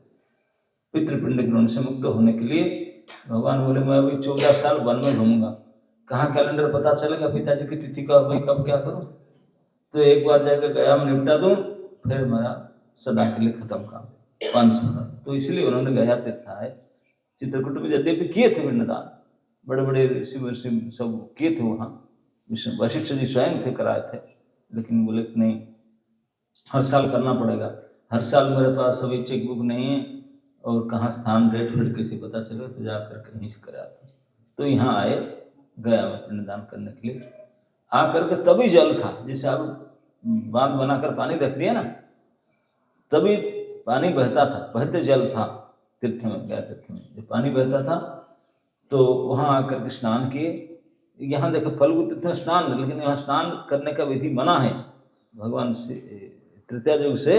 पितृपिंड के ऋण से मुक्त होने के लिए भगवान बोले मैं अभी 14 साल वन में घूमूंगा, कहाँ कैलेंडर पता चलेगा पिताजी की तिथि का, भाई कब क्या करूँ, तो एक बार जाकर गया मैं निपटा दूं, फिर मेरा सदा के लिए खत्म काम 5 मिनट। तो इसलिए उन्होंने गया तीर्थ आए। चित्रकूट में यद्यपि किए थे पिंडदान, बड़े बड़े ऋषि सब किए थे वहाँ, वशिष्ठ जी स्वयं थे कराए थे, लेकिन बोले नहीं हर साल करना पड़ेगा, हर साल मेरे पास अभी चेक बुक नहीं है और कहाँ स्थान डेट फिर किसी पता चले तो जाकर कहीं से कराते। तो यहाँ आए गया में पिंडदान करने के लिए, आकर के तभी जल था, जैसे आप बांध बनाकर पानी रख दिया ना, तभी पानी बहता था, बहते जल था तीर्थ में, गया तीर्थ में जब पानी बहता था तो वहाँ आकर के स्नान किए। यहाँ देखो फल्गु तीर्थ में स्नान, लेकिन यहाँ स्नान करने का विधि मना है, भगवान से तृतीया युग से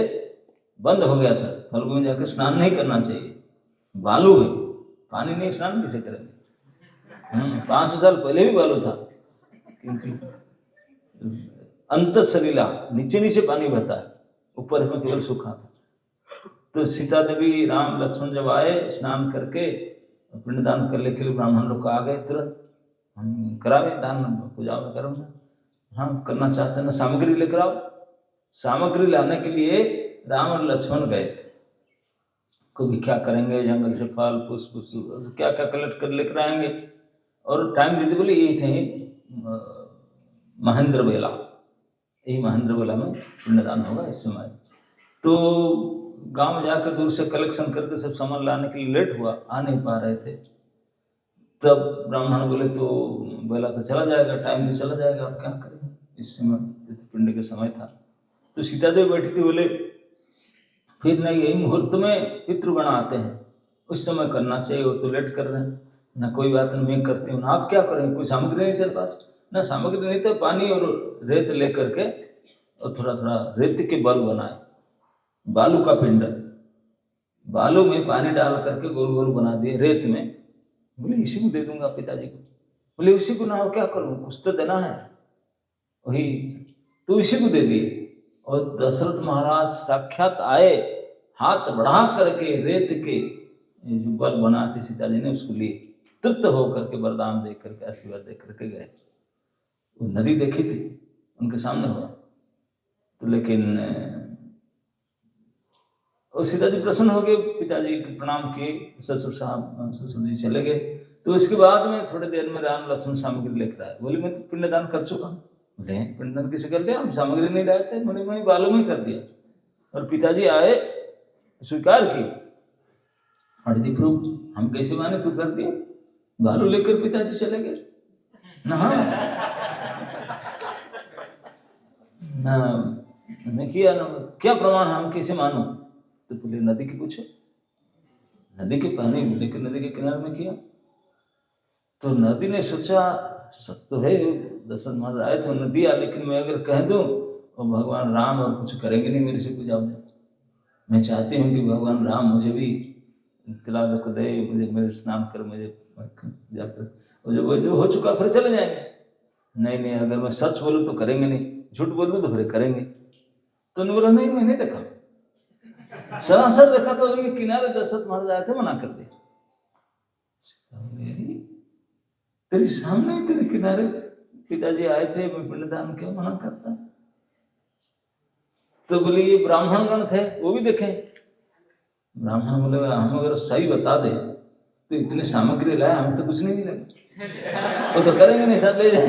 बंद हो गया था, फल्गु में जाकर स्नान नहीं करना चाहिए, बालू है, पानी नहीं, स्नान कैसे करेंगे। 500 साल पहले भी बालू था, क्योंकि अंत सलीला नीचे नीचे पानी बहता है, ऊपर में केवल सूखा था। तो सीता देवी राम लक्ष्मण जब आए स्नान करके पिंडदान करने के लिए, ब्राह्मण लोग आ गए तुरंत, हम करावे दान पूजा करो, हम करना चाहते हैं ना, सामग्री लेकर आओ, सामग्री लाने के लिए राम और लक्ष्मण गए। कभी क्या करेंगे, जंगल से फल पुष्प क्या क्या कलेक्ट कर लेकर आएंगे। और टाइम दे दी, बोले ये थे महेंद्र बेला, यही महेंद्र बेला में पिंडदान होगा इस समय। तो गांव में जाकर दूर से कलेक्शन करके सब सामान लाने के लिए लेट हुआ, आ नहीं पा रहे थे। तब ब्राह्मण बोले तो बेला तो चला जाएगा, टाइम तो चला जाएगा, अब क्या करें इस समय, पिंड के समय था। तो सीता देवी बैठी थी, बोले फिर नहीं, यही मुहूर्त में पितृगण आते हैं, उस समय करना चाहिए, वो तो लेट कर रहे हैं ना। कोई बात नहीं, मैं करती हूँ ना, आप क्या करें, कोई सामग्री नहीं तेरे पास ना, सामग्री नहीं थे, पानी और रेत लेकर के और थोड़ा थोड़ा रेत के बल बनाए, बालू का पिंड, बालू में पानी डाल करके गोल गोल बना दिए रेत में। बोले इसी को दे दूंगा पिताजी को। बोले उसी को ना हो क्या करूं, कुछ तो देना है, वही तो इसी को दे दिए। और दशरथ महाराज साक्षात आए, हाथ बढ़ा करके रेत के जो बल बनाते सीता जी ने उसको लिए, तृप्त होकर के वरदान दे करके आशीर्वाद दे करके गए। वो नदी देखी थी उनके सामने हुआ तो, लेकिन और सीता जी प्रसन्न हो गए, पिताजी को प्रणाम किए, ससुर जी चले गए। तो इसके बाद में थोड़ी देर में राम लक्ष्मण सामग्री लेकर आए। बोले मैं तो पिंडदान कर चुका हूँ। बोले पिंडदान किसे कर लिया, हम सामग्री नहीं लाए थे। बोले मैं बालू में कर दिया। और पिताजी आए, स्वीकार किए, हरदी प्रभु हम कैसे माने, तू कर दिया। बालू लेकर पिताजी चले गए ना, मैं किया ना, क्या प्रमाण, हम कैसे मानूं। तो बोले नदी की पूछो, नदी के पानी लेकर नदी के किनारे में किया। तो नदी ने सोचा सच तो है, दशरथ महाराज आए तो नदी आ, लेकिन मैं अगर कह दूं और भगवान राम और कुछ करेंगे नहीं मेरे से पूजा में, मैं चाहती हूँ कि भगवान राम मुझे भी तिलाक को दे, मुझे मेरे स्नान कर, मुझे जाकर, और जो हो चुका फिर चले जाएंगे। नहीं, अगर मैं सच बोलूँ तो करेंगे नहीं, झूठ बोल दूँ तो फिर करेंगे। तो उन्होंने बोला नहीं, मैं नहीं देखा, सरासर देखा तो ये किनारे दशरथ महाराज आए थे, मना कर दिया। तेरे सामने तेरे किनारे पिताजी आए थे, मैं पिंडदान क्यों मना करता। तो बोले ये ब्राह्मण गण थे, वो भी देखे। ब्राह्मण बोले हम अगर सही बता दे तो इतनी सामग्री लाए, हम तो कुछ नहीं मिलेगा, वो तो करेंगे नहीं, साथ ले जाए।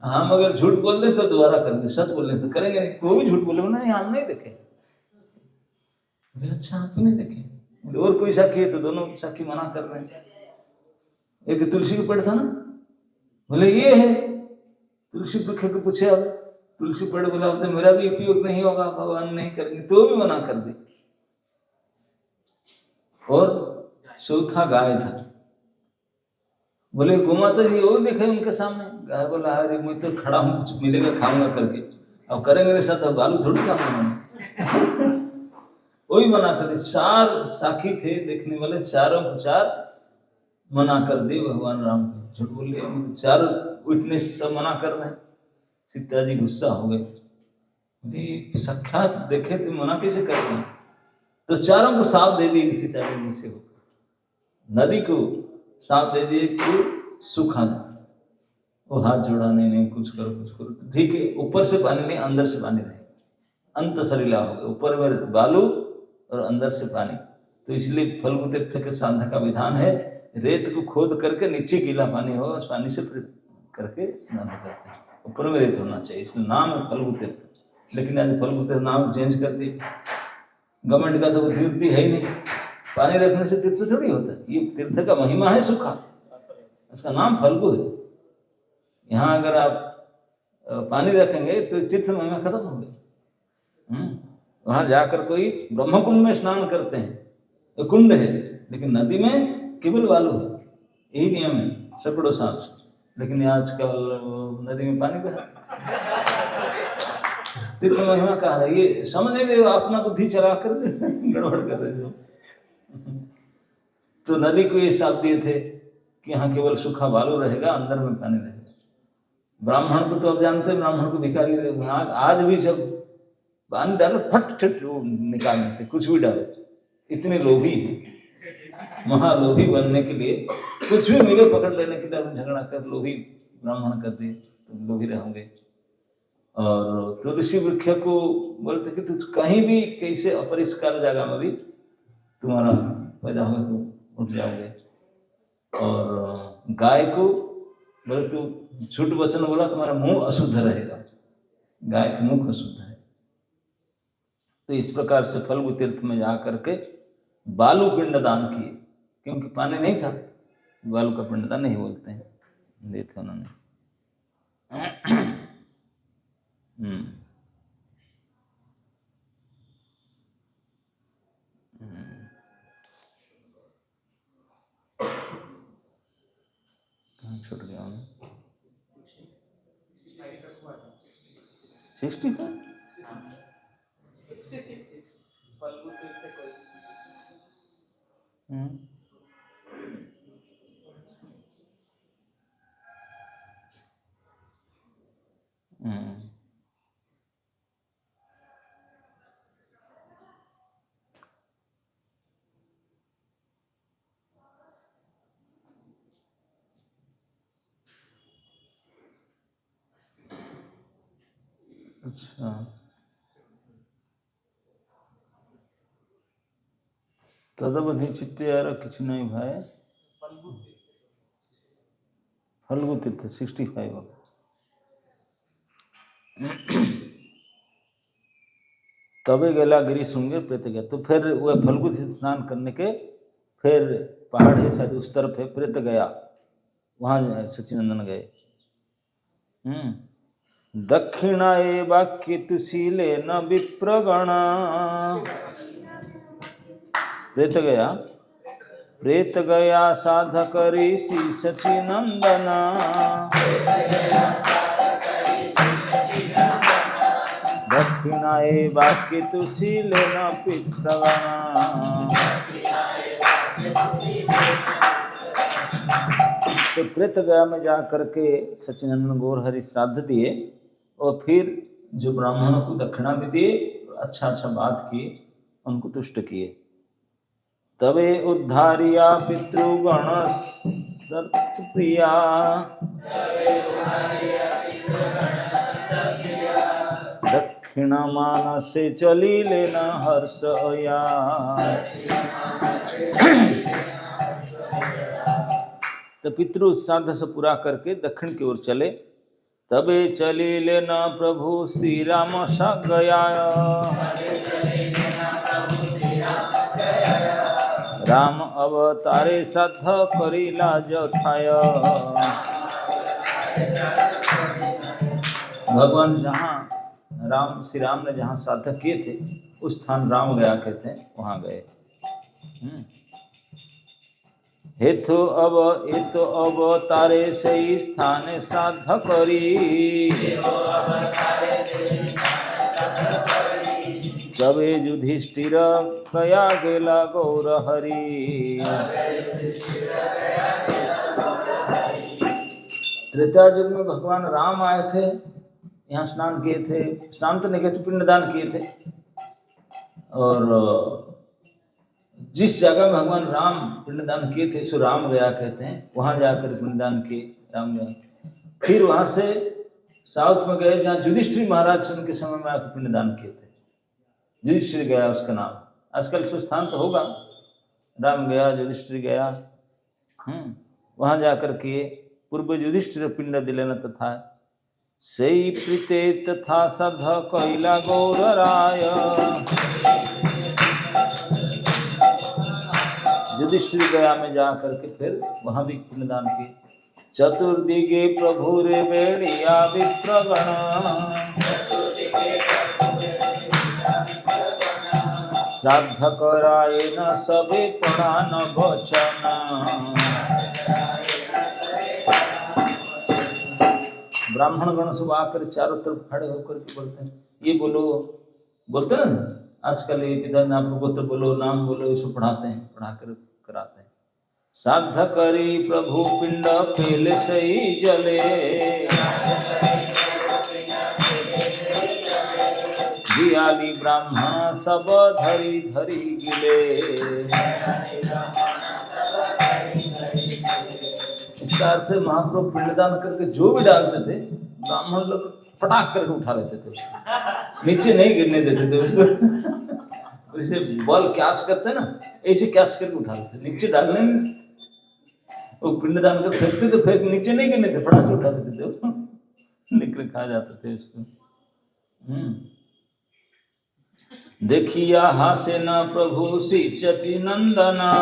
हम अगर झूठ बोल दे तो दोबारा करेंगे, सच बोलने से करेंगे नहीं। तो वो भी झूठ बोले, नहीं हम नहीं देखे। अच्छा आप नहीं देखे, और कोई साखी है, तो दोनों साखी मना कर रहे हैं। एक तुलसी का पेड़ था ना, बोले ये है तुलसी वृक्ष को पूछे, अब तुलसी पेड़ बोला अब तो मेरा भी उपयोग नहीं होगा, भगवान नहीं करेंगे, तो भी मना कर दी। और चौथा गाय था, बोले गोमाता जी वो देखे उनके सामने। गाय बोला अरे मैं तो खड़ा हूँ, कुछ मिलेगा खाऊंगा करके, अब करेंगे मेरे साथ, अब बालू थोड़ी खाऊंगा। वही मना कर दी। 4 साखी थे देखने वाले, चारों को 4 मना कर दिए भगवान राम को, झूठ बोल लिया। 4 विटनेस सब मना कर रहे हैं। सीता जी गुस्सा हो गए, साक्षात देखे तो मना कैसे करते हैं। तो चारों को साफ दे दी सीता जी से होकर, नदी को साफ दे दिए कि सूखा वो हाथ जोड़ाने नहीं, कुछ करो तो ठीक है, ऊपर से पानी नहीं अंदर से पानी नहीं, अंत सलीला हो गया, ऊपर में बालू और अंदर से पानी। तो इसलिए फल्गु तीर्थ के सांधा का विधान है, रेत को खोद करके नीचे गीला पानी हो, उस पानी से करके स्नान करते हैं, ऊपर में रेत होना चाहिए, इसलिए नाम है फल्गु तीर्थ। लेकिन आज फल्गु तीर्थ नाम चेंज कर दिए, गवर्नमेंट का तो वो तीर्थ है ही नहीं, पानी रखने से तीर्थ थोड़ी होता है। ये तीर्थ का महिमा है सूखा, उसका नाम फल्गु है। यहाँ अगर आप पानी रखेंगे तो तीर्थ महिमा खत्म हो गई। वहां जाकर कोई ब्रह्मकुंड में स्नान करते हैं, तो कुंड है, लेकिन नदी में केवल बालू है, यही नियम है सैकड़ों साल से। लेकिन आजकल नदी में पानी बहा, तीर्थ महिमा कहा है, ये समझ नहीं रहे, अपना बुद्धि चला कर गड़बड़ कर रहे हो। तो नदी को ये साथ दिए थे कि यहाँ केवल सूखा बालू रहेगा, अंदर में पानी रहेगा। ब्राह्मण को तो अब जानते हैं, ब्राह्मण को भिखारी आज भी सब पानी डालो फट फट निकाल देते, कुछ भी डालो, इतने लोभी है। महालोभी बनने के लिए कुछ भी मिले पकड़ लेने के लिए झगड़ा कर लोभी ब्राह्मण कर दिए, तुम लोभी रहोगे। और तो ऋषि वृक्ष को बोलते कि तू कहीं भी कैसे अपरिष्कार जगह में भी तुम्हारा पैदा होगा तो उठ जाओगे। और गाय को बोले तू झूठ वचन बोला तुम्हारा मुंह अशुद्ध रहेगा, गाय का मुख अशुद्ध है। तो इस प्रकार से फल्गु तीर्थ में जा करके बालू पिंडदान किए, क्योंकि पानी नहीं था, बालू का पिंडदान नहीं बोलते हैं, दिए थे उन्होंने। कहाँ छूट गया उन्हें? 60 अच्छा, तदवधि चित्ते यार किछ नहीं भाई, फल्गु तीर्थ 65। तबे गेला गिरी सुंगे प्रेत गया। तो फिर वह फल्गु तीर्थ स्नान करने के फिर पहाड़ है शायद उस तरफ है, प्रेत गया, वहां सचिनंदन गए। दक्षिणाए वाक्य तुशीले न विप्रगणा, प्रेत गया, प्रेत गया साधक ऋषि सचिनंदना, दक्षिणाए वाक्य तुशीले न विप्रगणा। तो प्रेत गया में जा करके सचिनंदन गौर हरि श्राद्ध दिए और फिर जो ब्राह्मणों को दक्षिणा भी दिए, अच्छा अच्छा बात किए, उनको तुष्ट किए। तबे उद्धारिया पितृगण सत्प्रिया, दक्षिणा मानसे चली लेना हर्ष अया। तो पितृ श्राद्ध से पूरा करके दक्षिण की ओर चले। तबे चली लेना प्रभु श्री राम सा गया, राम अवतारे साध करीला जथाय। भगवान जहाँ राम श्री राम ने जहाँ साधक किए थे उस स्थान राम गया कहते हैं, वहां गए। हेतु अब तारे से स्थाने श्राद्ध करी, तबे युधिष्ठिर कया गेला गौर हरि। त्रेता युग में भगवान राम आए थे, यहाँ स्नान किए थे, स्नान तो नहीं किए थे, पिंडदान किए थे। और जिस जगह में भगवान राम पिंडदान किए थे सो राम गया कहते हैं, वहां जाकर पिंडदान किए राम गया। फिर वहां से साउथ में गए जहाँ युधिष्ठिर महाराज से उनके समय में आकर पिंडदान किए थे, युधिष्ठिर गया उसका नाम। आजकल सो स्थान तो होगा, राम गया युधिष्ठिर गया, वहां जाकर किए। पूर्व युधिष्ठिर पिंड दिलेना तथा सही प्रीते तथा सध कैला गौर राय। युधिष्ठिर गया में जा करके फिर वहां भी पिंडदान किए। चतुर्दिगे प्रभु रे बेड़िया विप्रगण, श्राद्ध कराए न सबे पुराण वचन। ब्राह्मण गण सब आकर चारों तरफ खड़े होकर के बोलते हैं, ये बोलो, बोलते ना आजकल ये विधान आप गोत्र बोलो, नाम बोलो, ये सब पढ़ाते हैं, पढ़ाकर कराते हैं। श्राद्ध करी प्रभु पिंड फेल सही जले, जियाली ब्राह्मण सब धरी धरी गिले। इसका अर्थ महाप्रभु पिंडदान करके जो भी डालते थे ब्राह्मण लोग पटाख करके उठा लेते थे उसको, नीचे नहीं गिरने देते थे उसको। जैसे बॉल कैच करते हैं ना, ऐसे कैच करके उठा लेते, नीचे डालने में वो पिंडदान कर फेंकते तो फेंक, नीचे नहीं गिरने थे, पटाख उठा लेते थे वो, निकल खा जाते थे उसको। देखिया हासे न प्रभु सिचति नंदना,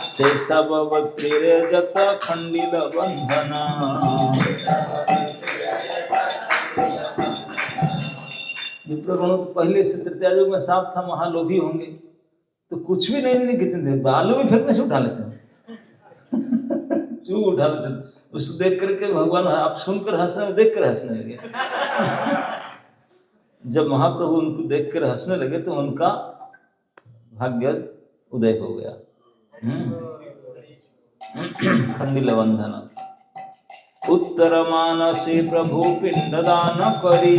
से सब तेरे जत खंडिल बंधना। विप्रगणों तो पहले से तृतीया युग में साफ था, महालोभी होंगे तो कुछ भी नहीं गिरते थे, बालू भी फेंकने से उठा लेते चू उठा लेते थे। उसको देख करके भगवान, आप सुनकर हंसने, देख कर हंसने लगे। जब महाप्रभु उनको देख कर हंसने लगे तो उनका भाग्य उदय हो गया। खंडिल बंधन। उत्तर मानसे प्रभु पिंडदान करी,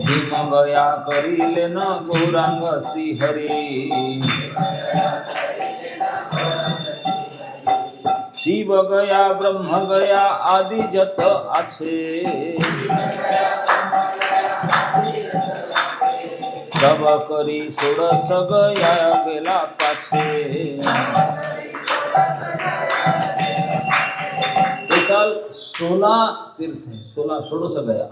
भीम गया करी लेना गौरांग श्री हरि। शिव गया ब्रह्म गया आदि जत आछे, सब करी षोड़श गया गेला पाछे। टोटल 16 तीर्थ है, 16 षोड़श गया,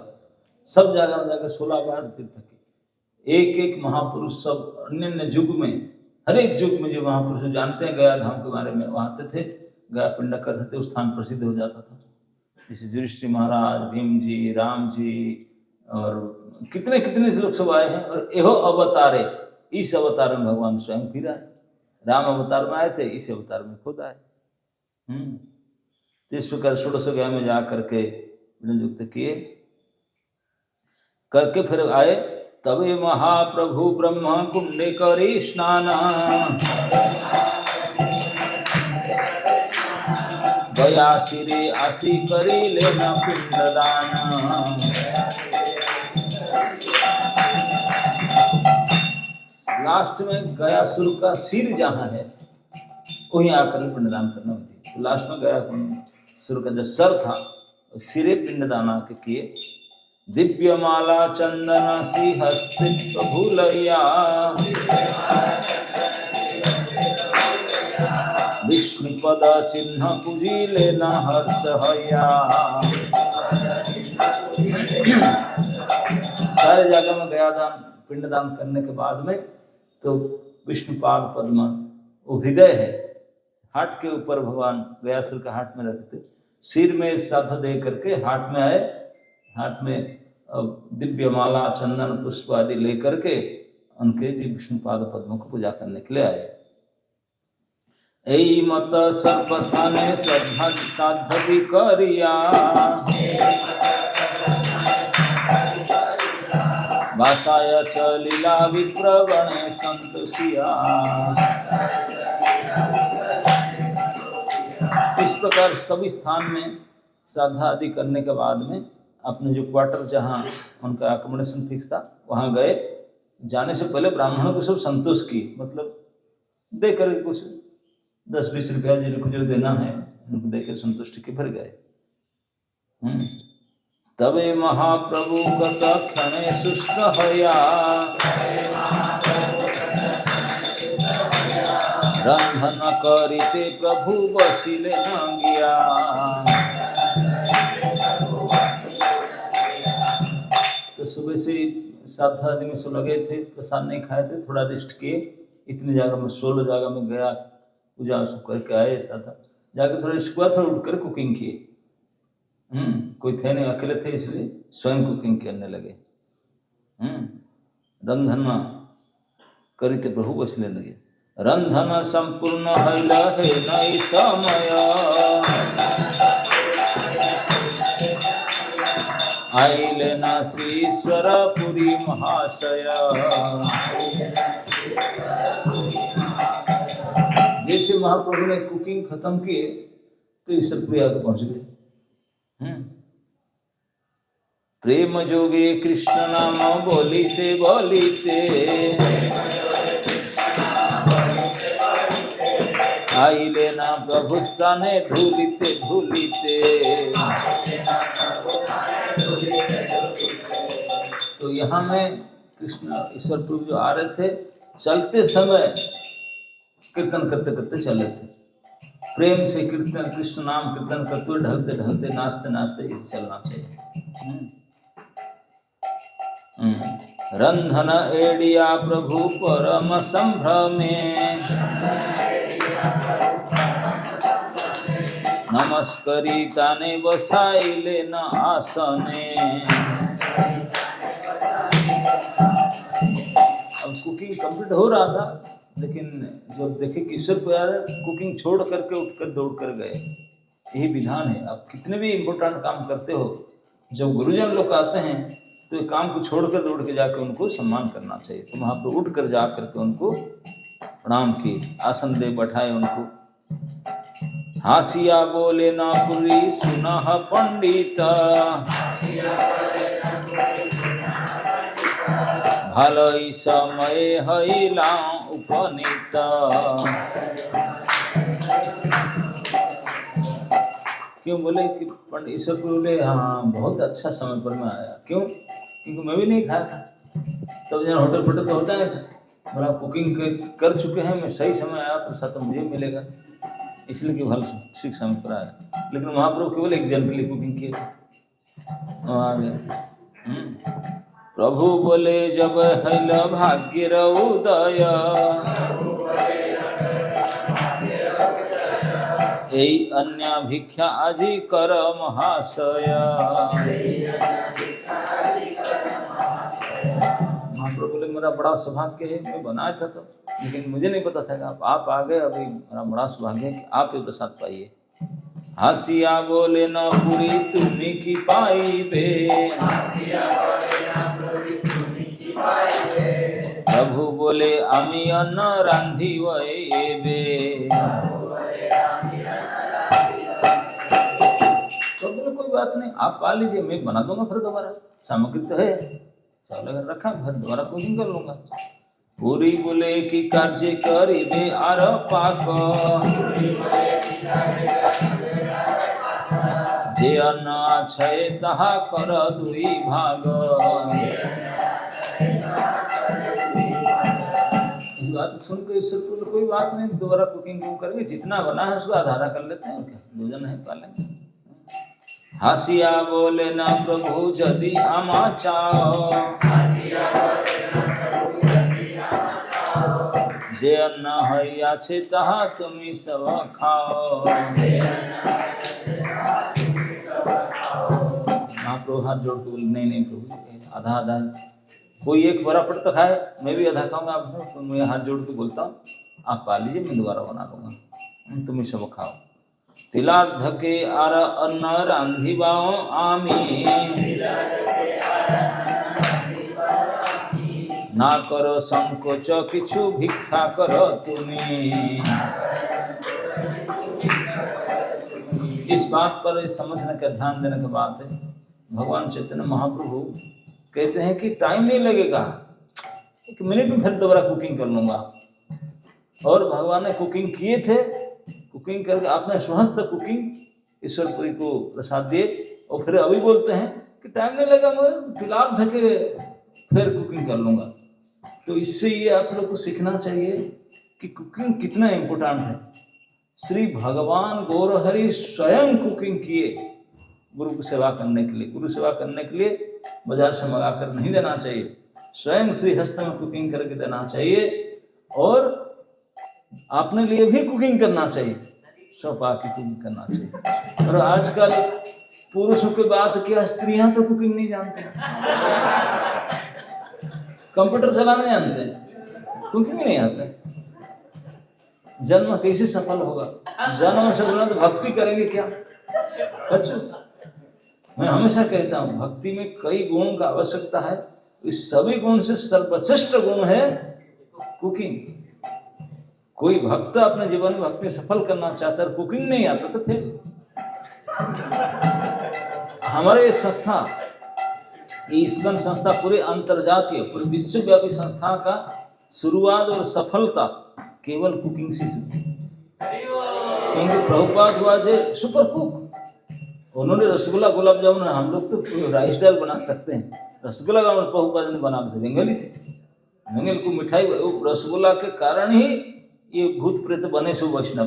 सब जगह में जाकर 16 बार तीर्थ के। एक एक महापुरुष सब अन्य युग में, हर एक युग में जो महापुरुष जानते हैं गया धाम के बारे में, वहाँ आते थे, गया पिंड करते थे, उस स्थान प्रसिद्ध हो जाता था। जैसे युधिष्ठिर महाराज, भीम जी, राम जी और कितने कितने लोग सब आए हैं। और एहो अवतारे, इस अवतार में भगवान स्वयं फिर आए। राम अवतार में आए थे, इस अवतार में खुद आए। इस प्रकार षोडश गया में जा करके नियुक्त किए, करके फिर आए। तबे महाप्रभु ब्रह्म कुंडे करी स्नान, गया सिरे आसी करी लेना पिंडदान। लास्ट में गया सुर का सिर जहाँ है वहीं आकर पिंडदान करना होती है। तो लास्ट में गया सुर का जो सर था सिरे पिंडदान आके किए। दिव्य माला चंदन सी हस्ते प्रभुलैया, विष्णु पद चिन्ह पूजी लेना हर्ष हैया। सारे जगह में गया दान पिंडदान करने के बाद में तो विष्णुपाद पद्म वो हृदय है, हाथ के ऊपर भगवान गयासुर का हाथ में रखते, सिर में साधा दे करके हाथ में आए, हाथ में दिव्य माला चंदन पुष्प आदि लेकर के उनके जी विष्णुपाद पद्मों को पूजा करने के लिए आए। एई मत सर्वस्थाने साध्वी करिया, भाषाय च लीला विप्रगणे संतोषिया। इस प्रकार सभी स्थान में साधा आदि करने के बाद में अपने जो क्वार्टर जहाँ उनका अकोमोडेशन फिक्स था वहाँ गए। जाने से पहले ब्राह्मणों को सब संतोष की, मतलब दे कर कुछ 10-20 रुपया जिनको जो देना है उनको देकर संतुष्टि के फिर गए। तबे महाप्रभु गत क्षणे शुष्क हया, रंधन करिते प्रभु बसिले न गया। तो सुबह से सात आदि में सो लगे थे, प्रसाद नहीं खाए थे, थोड़ा रेस्ट किए। इतनी जगह में 16 जगह में गया, पूजा सब करके आए। साथ जाके थोड़ा रेस्ट हुआ, थोड़ा उठकर कुकिंग किए। कोई थे नहीं, अकेले थे, इसलिए स्वयं कुकिंग करने लगे। रंधन करिते प्रभु बसिले लगे। रंधन संपूर्ण हैल है नई समय, आइले न श्री ईश्वर पुरी महाशय। जैसे महाप्रभु ने कुकिंग खत्म किए तो ईश्वर प्रिया को पहुंच गए। प्रेम जोगे कृष्ण नाम बोलीते बोलीते, आइले ना प्रभु स्थाने ढूलिते ढूलिते। तो यहाँ में कृष्ण ईश्वर प्रभु जो आ रहे थे, चलते समय कीर्तन करते करते चले थे, प्रेम से कीर्तन, कृष्ण नाम कीर्तन करते हुए ढलते ढलते नाचते नाचते इस चलना चाहिए। रंधन एडिया प्रभु परम संभ्रमे, नमस्करी ताने बसाइले न आसने। अब कुकिंग कंप्लीट हो रहा था, लेकिन जब देखे कि ईश्वर को यार कुकिंग छोड़ करके उठकर दौड़ कर गए। यही विधान है। आप कितने भी इम्पोर्टेंट काम करते हो, जब गुरुजन लोग आते हैं तो काम को छोड़कर दौड़ के जाकर उनको सम्मान करना चाहिए। तो वहाँ पर उठ कर जा करके उनको प्रणाम किए, आसन दे बैठाए उनको। हासिया बोले ना पुरी सुनह पंडित, भलई समय हईला उपनीत। क्यों बोले कि पंडित ईश्वर को बोले हाँ बहुत अच्छा समय पर मैं आया। क्यों? क्योंकि मैं भी नहीं खाया था, तब जब होटल फोटल तो होता नहीं था। बोला कुकिंग कर चुके हैं, मैं सही समय आया, प्रसाद तो मुझे मिलेगा, इसलिए कि भल ठीक समय पर आया। लेकिन महाप्रभु केवल एक जन के लिए कुकिंग किए थे, आ गए। प्रभु बोले जब हैल भाग्य उदय, यही अन्य भिक्षा आजी कर महाशय। महाप्रभु बोले मेरा बड़ा सौभाग्य है, मैं बनाया था तो, लेकिन मुझे नहीं पता था कि आप आ गए। अभी मेरा बड़ा सौभाग्य है कि आप ये प्रसाद पाइए। हासिया बोले न पूरी तुम्ही की पाई बे, प्रभु बोले आमी अन्न रांधी वैबे। तो बोले कोई बात नहीं, आप पा लीजिए, मैं बना दूंगा फिर दोबारा, सामग्री तो है, चावल अगर रखा फिर दोबारा कुकिंग कर लूंगा। पूरी बोले कि कार्य करिबे आर पाक, जे अन्न छै तहा कर दुई भाग। इस बात सुन के ईश्वर को कोई बात नहीं, दोबारा कुकिंग क्यों करेंगे, जितना बना है उसको आधा आधा कर लेते हैं, क्या दो जन है पालेंगे। हासिया बोले ना प्रभु यदि आमा चाओ, जे अन्न हइया छे तहा तुमी सब खाओ। महाप्रभु हाथ जोड़ के बोले नहीं प्रभु, आधा आधा, कोई एक बड़ा पट तो खाए, मैं भी आधा खाऊंगा। आप तो मैं हाथ जोड़ के बोलता हूँ, आप पा लीजिए, मैं दोबारा बना लूंगा, तुम ही सब खाओ। तिलार्ध के आर अन्न रांधिबाओ आमी, ना करो संकोच किछु भिक्षा करो तुम्हें। इस बात पर समझने का ध्यान देने की बात है। भगवान चैतन्य महाप्रभु कहते हैं कि टाइम नहीं लगेगा, 1 मिनट में फिर दोबारा कुकिंग कर लूंगा। और भगवान ने कुकिंग किए थे, कुकिंग करके आपने स्वहस्त कुकिंग ईश्वरपुरी को प्रसाद दिए, और फिर अभी बोलते हैं कि टाइम नहीं लगा, मैं तिलार्ध के फिर कुकिंग कर लूंगा। तो इससे ये आप लोग को सीखना चाहिए कि कुकिंग कितना इम्पोर्टेंट है। श्री भगवान गौरहरि स्वयं कुकिंग किए गुरु की सेवा करने के लिए। गुरु सेवा करने के लिए बाजार से मंगा कर नहीं देना चाहिए, स्वयं श्री हस्त में कुकिंग करके देना चाहिए, और अपने लिए भी कुकिंग करना चाहिए, सब आके कुकिंग करना चाहिए। और आजकल पुरुषों की बात क्या, स्त्रियां तो कुकिंग नहीं जानते, कंप्यूटर चलाने जानते हैं, कुकिंग नहीं आता। जन्म कैसे सफल होगा? जन्म से बोला तो भक्ति करेंगे क्या? बच्चों, मैं हमेशा कहता हूँ भक्ति में कई गुणों का आवश्यकता है, इस सभी गुण से सर्वश्रेष्ठ गुण है कुकिंग। कोई भक्त अपने जीवन में भक्ति सफल करना चाहता है, कुकिंग नहीं आता तो फिर हमारे ये संस्था, ये इस्कन संस्था पूरे अंतर्जातीय, पूरे विश्वव्यापी संस्था का शुरुआत और सफलता केवल कुकिंग से क्योंकि प्रभुपाद हुआ से सुपर कुक। उन्होंने रसगुल्ला गुलाब जामुन, हम लोग तो राइस दाल बना सकते हैं, रसगुल्ला का प्रभुपाद ने बना थे, बंगाली थे, बंगाल को मिठाई, रसगुल्ला के कारण ही ये भूत प्रेत बने सो वैष्णव।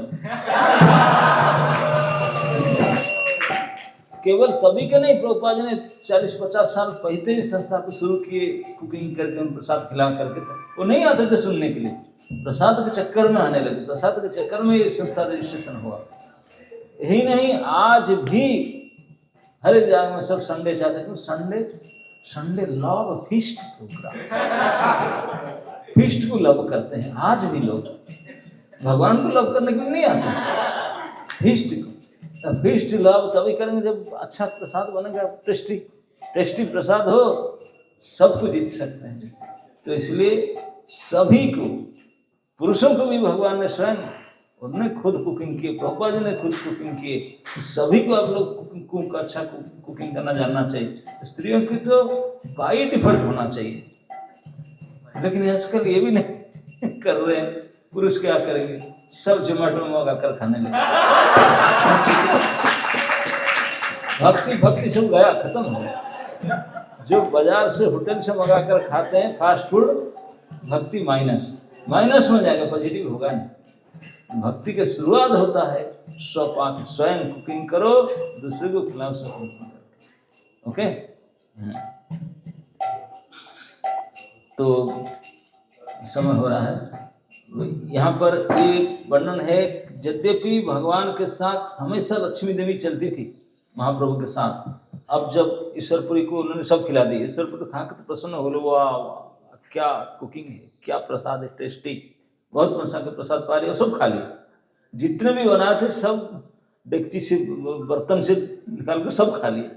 केवल तभी के नहीं, प्रभुपाद ने 40-50 साल पहले इस संस्था को शुरू किए, कुकिंग करके उन प्रसाद खिला करके। वो नहीं आते थे सुनने के लिए, प्रसाद के चक्कर में आने लगे, प्रसाद के चक्कर में ये संस्था रजिस्ट्रेशन हुआ। यही नहीं, आज भी हर एक जगह में सब संडे चाहते हैं, Sunday love feast programme, feast को लव करते हैं आज भी लोग, भगवान को लव करने के लिए नहीं आते, फीस्ट को। फीस्ट लव तभी करेंगे जब अच्छा प्रसाद बनेगा, टेस्टी प्रसाद हो, सबको जीत सकते हैं। तो इसलिए सभी को, पुरुषों को भी भगवान ने स्वयं, उन्होंने खुद कुकिंग की, प्रभुपा जी ने खुद कुकिंग किए। सभी को आप लोग कुकिंग अच्छा कुकिंग करना जानना चाहिए। स्त्रियों की तो बाई डिफॉल्ट होना चाहिए, लेकिन आजकल ये भी नहीं कर रहे हैं। पुरुष क्या करेंगे, सब जोमेटो में मंगा कर खाने लगे। भक्ति सब गया, खत्म हो गया। जो बाजार से होटल से मंगा कर खाते हैं फास्ट फूड, भक्ति माइनस में जाएगा, पॉजिटिव होगा नहीं। भक्ति का शुरुआत होता है स्वपाक, स्वयं कुकिंग करो, दूसरे को खिलाओ, सब ओके। तो समय हो रहा है। यहाँ पर ये वर्णन है, यद्यपि भगवान के साथ हमेशा लक्ष्मी देवी चलती थी महाप्रभु के साथ। अब जब ईश्वरपुरी को उन्होंने सब खिला दी, ईश्वरपुरी खा के तो प्रसन्न हो लो, वाह क्या कुकिंग है, क्या प्रसाद है, टेस्टी, बहुत मनसा के प्रसाद पा रहे, सब खा लिए। जितने भी बनाए थे सब डेगची से, बर्तन से निकाल कर सब खा लिए,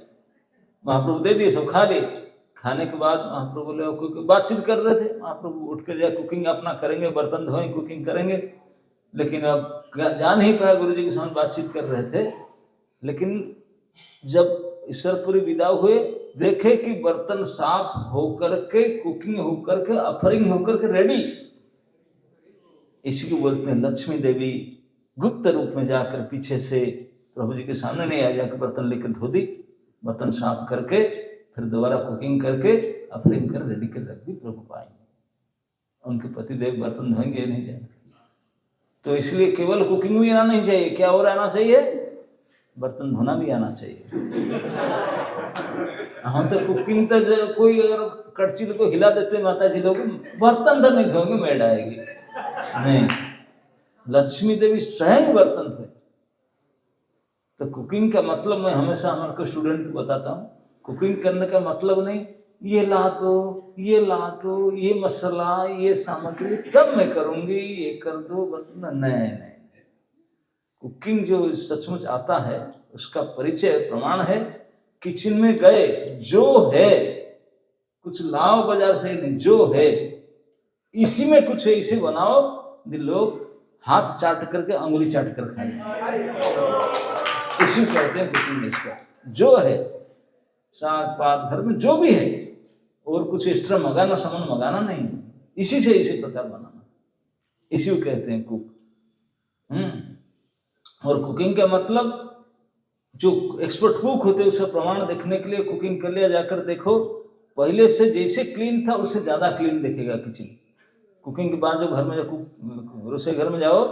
महाप्रभु दे दिए, सब खा लिए। खाने के बाद महाप्रभु बोले, बातचीत कर रहे थे, महाप्रभु उठ कर जाए कुकिंग अपना करेंगे, बर्तन धोएं, कुकिंग करेंगे। लेकिन अब जा नहीं पाया, गुरु जी के साथ बातचीत कर रहे थे। लेकिन जब ईश्वरपुरी विदा हुए, देखे कि बर्तन साफ होकर के, कुकिंग होकर के, ऑफरिंग होकर के रेडी। इसी को बोलते हैं लक्ष्मी देवी गुप्त रूप में जाकर पीछे से प्रभु जी के सामने नहीं आ, जाकर बर्तन लेकर धो दी, बर्तन साफ करके फिर दोबारा कुकिंग करके ऑफरिंग कर रेडी कर रख दी। प्रभु पाएंगे, उनके पति देव बर्तन धोएंगे नहीं जाएंगे। तो इसलिए केवल कुकिंग भी आना नहीं चाहिए, क्या और आना चाहिए, बर्तन धोना भी आना चाहिए। हम तो कुकिंग तो कोई अगर कड़ची को हिला देते माता जी लोग, बर्तन तो नहीं धोएंगे, मैड आएगी नहीं, लक्ष्मी देवी स्वयं बर्तन धोए। तो कुकिंग का मतलब मैं हमेशा हमारे स्टूडेंट को बताता हूँ, कुकिंग करने का मतलब नहीं ये ला दो, ये मसाला, ये सामग्री तब मैं करूंगी, ये कर दो, नहीं। कुकिंग जो सचमुच आता है उसका परिचय प्रमाण है, किचन में गए जो है, कुछ लाओ बाजार से नहीं, जो है इसी में कुछ है, इसे बनाओ। लोग हाथ चाट करके अंगुली चाट कर खाएंगे, इसी कहते हैं कुकिंग। इसका जो है साग पात घर में जो भी है, और कुछ एक्स्ट्रा मंगाना, सामान मंगाना नहीं, इसी से इसी प्रकार बनाना, इसी को कहते हैं कुक। और कुकिंग का मतलब, जो एक्सपर्ट कुक होते हैं उसका प्रमाण देखने के लिए कुकिंग कर लिया, जाकर देखो पहले से जैसे क्लीन था उससे ज्यादा क्लीन दिखेगा किचन। कुकिंग के बाद जो घर में जब रसोई घर में जाओ,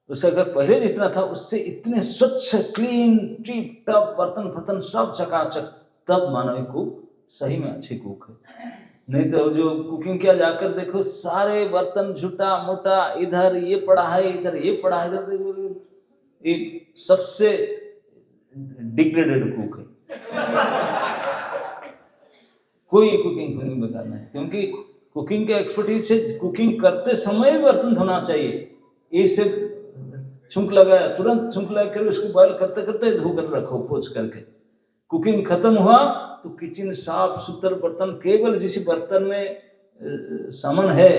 उससे अगर पहले जितना था उससे इतने स्वच्छ क्लीन टिप टप बर्तन सब चकाचक, तब मानो कुक सही में अच्छी कुक है। नहीं तो जो कुकिंग किया जाकर देखो सारे बर्तन झूठा मोटा, इधर ये पड़ा है, इधर ये पड़ा है, इधर ये सबसे डिग्रेडेड कुक है। कोई कुकिंग बेकार नहीं, क्योंकि कुकिंग के एक्सपर्टीज से कुकिंग करते समय बर्तन धोना चाहिए। ये से छुंक लगाया, तुरंत छुंक लगा कर उसको बॉयल करते करते धो कर रखो, पोंछ करके। कुकिंग खत्म हुआ तो किचन साफ सुथरा, बर्तन केवल जिस बर्तन में सामान है,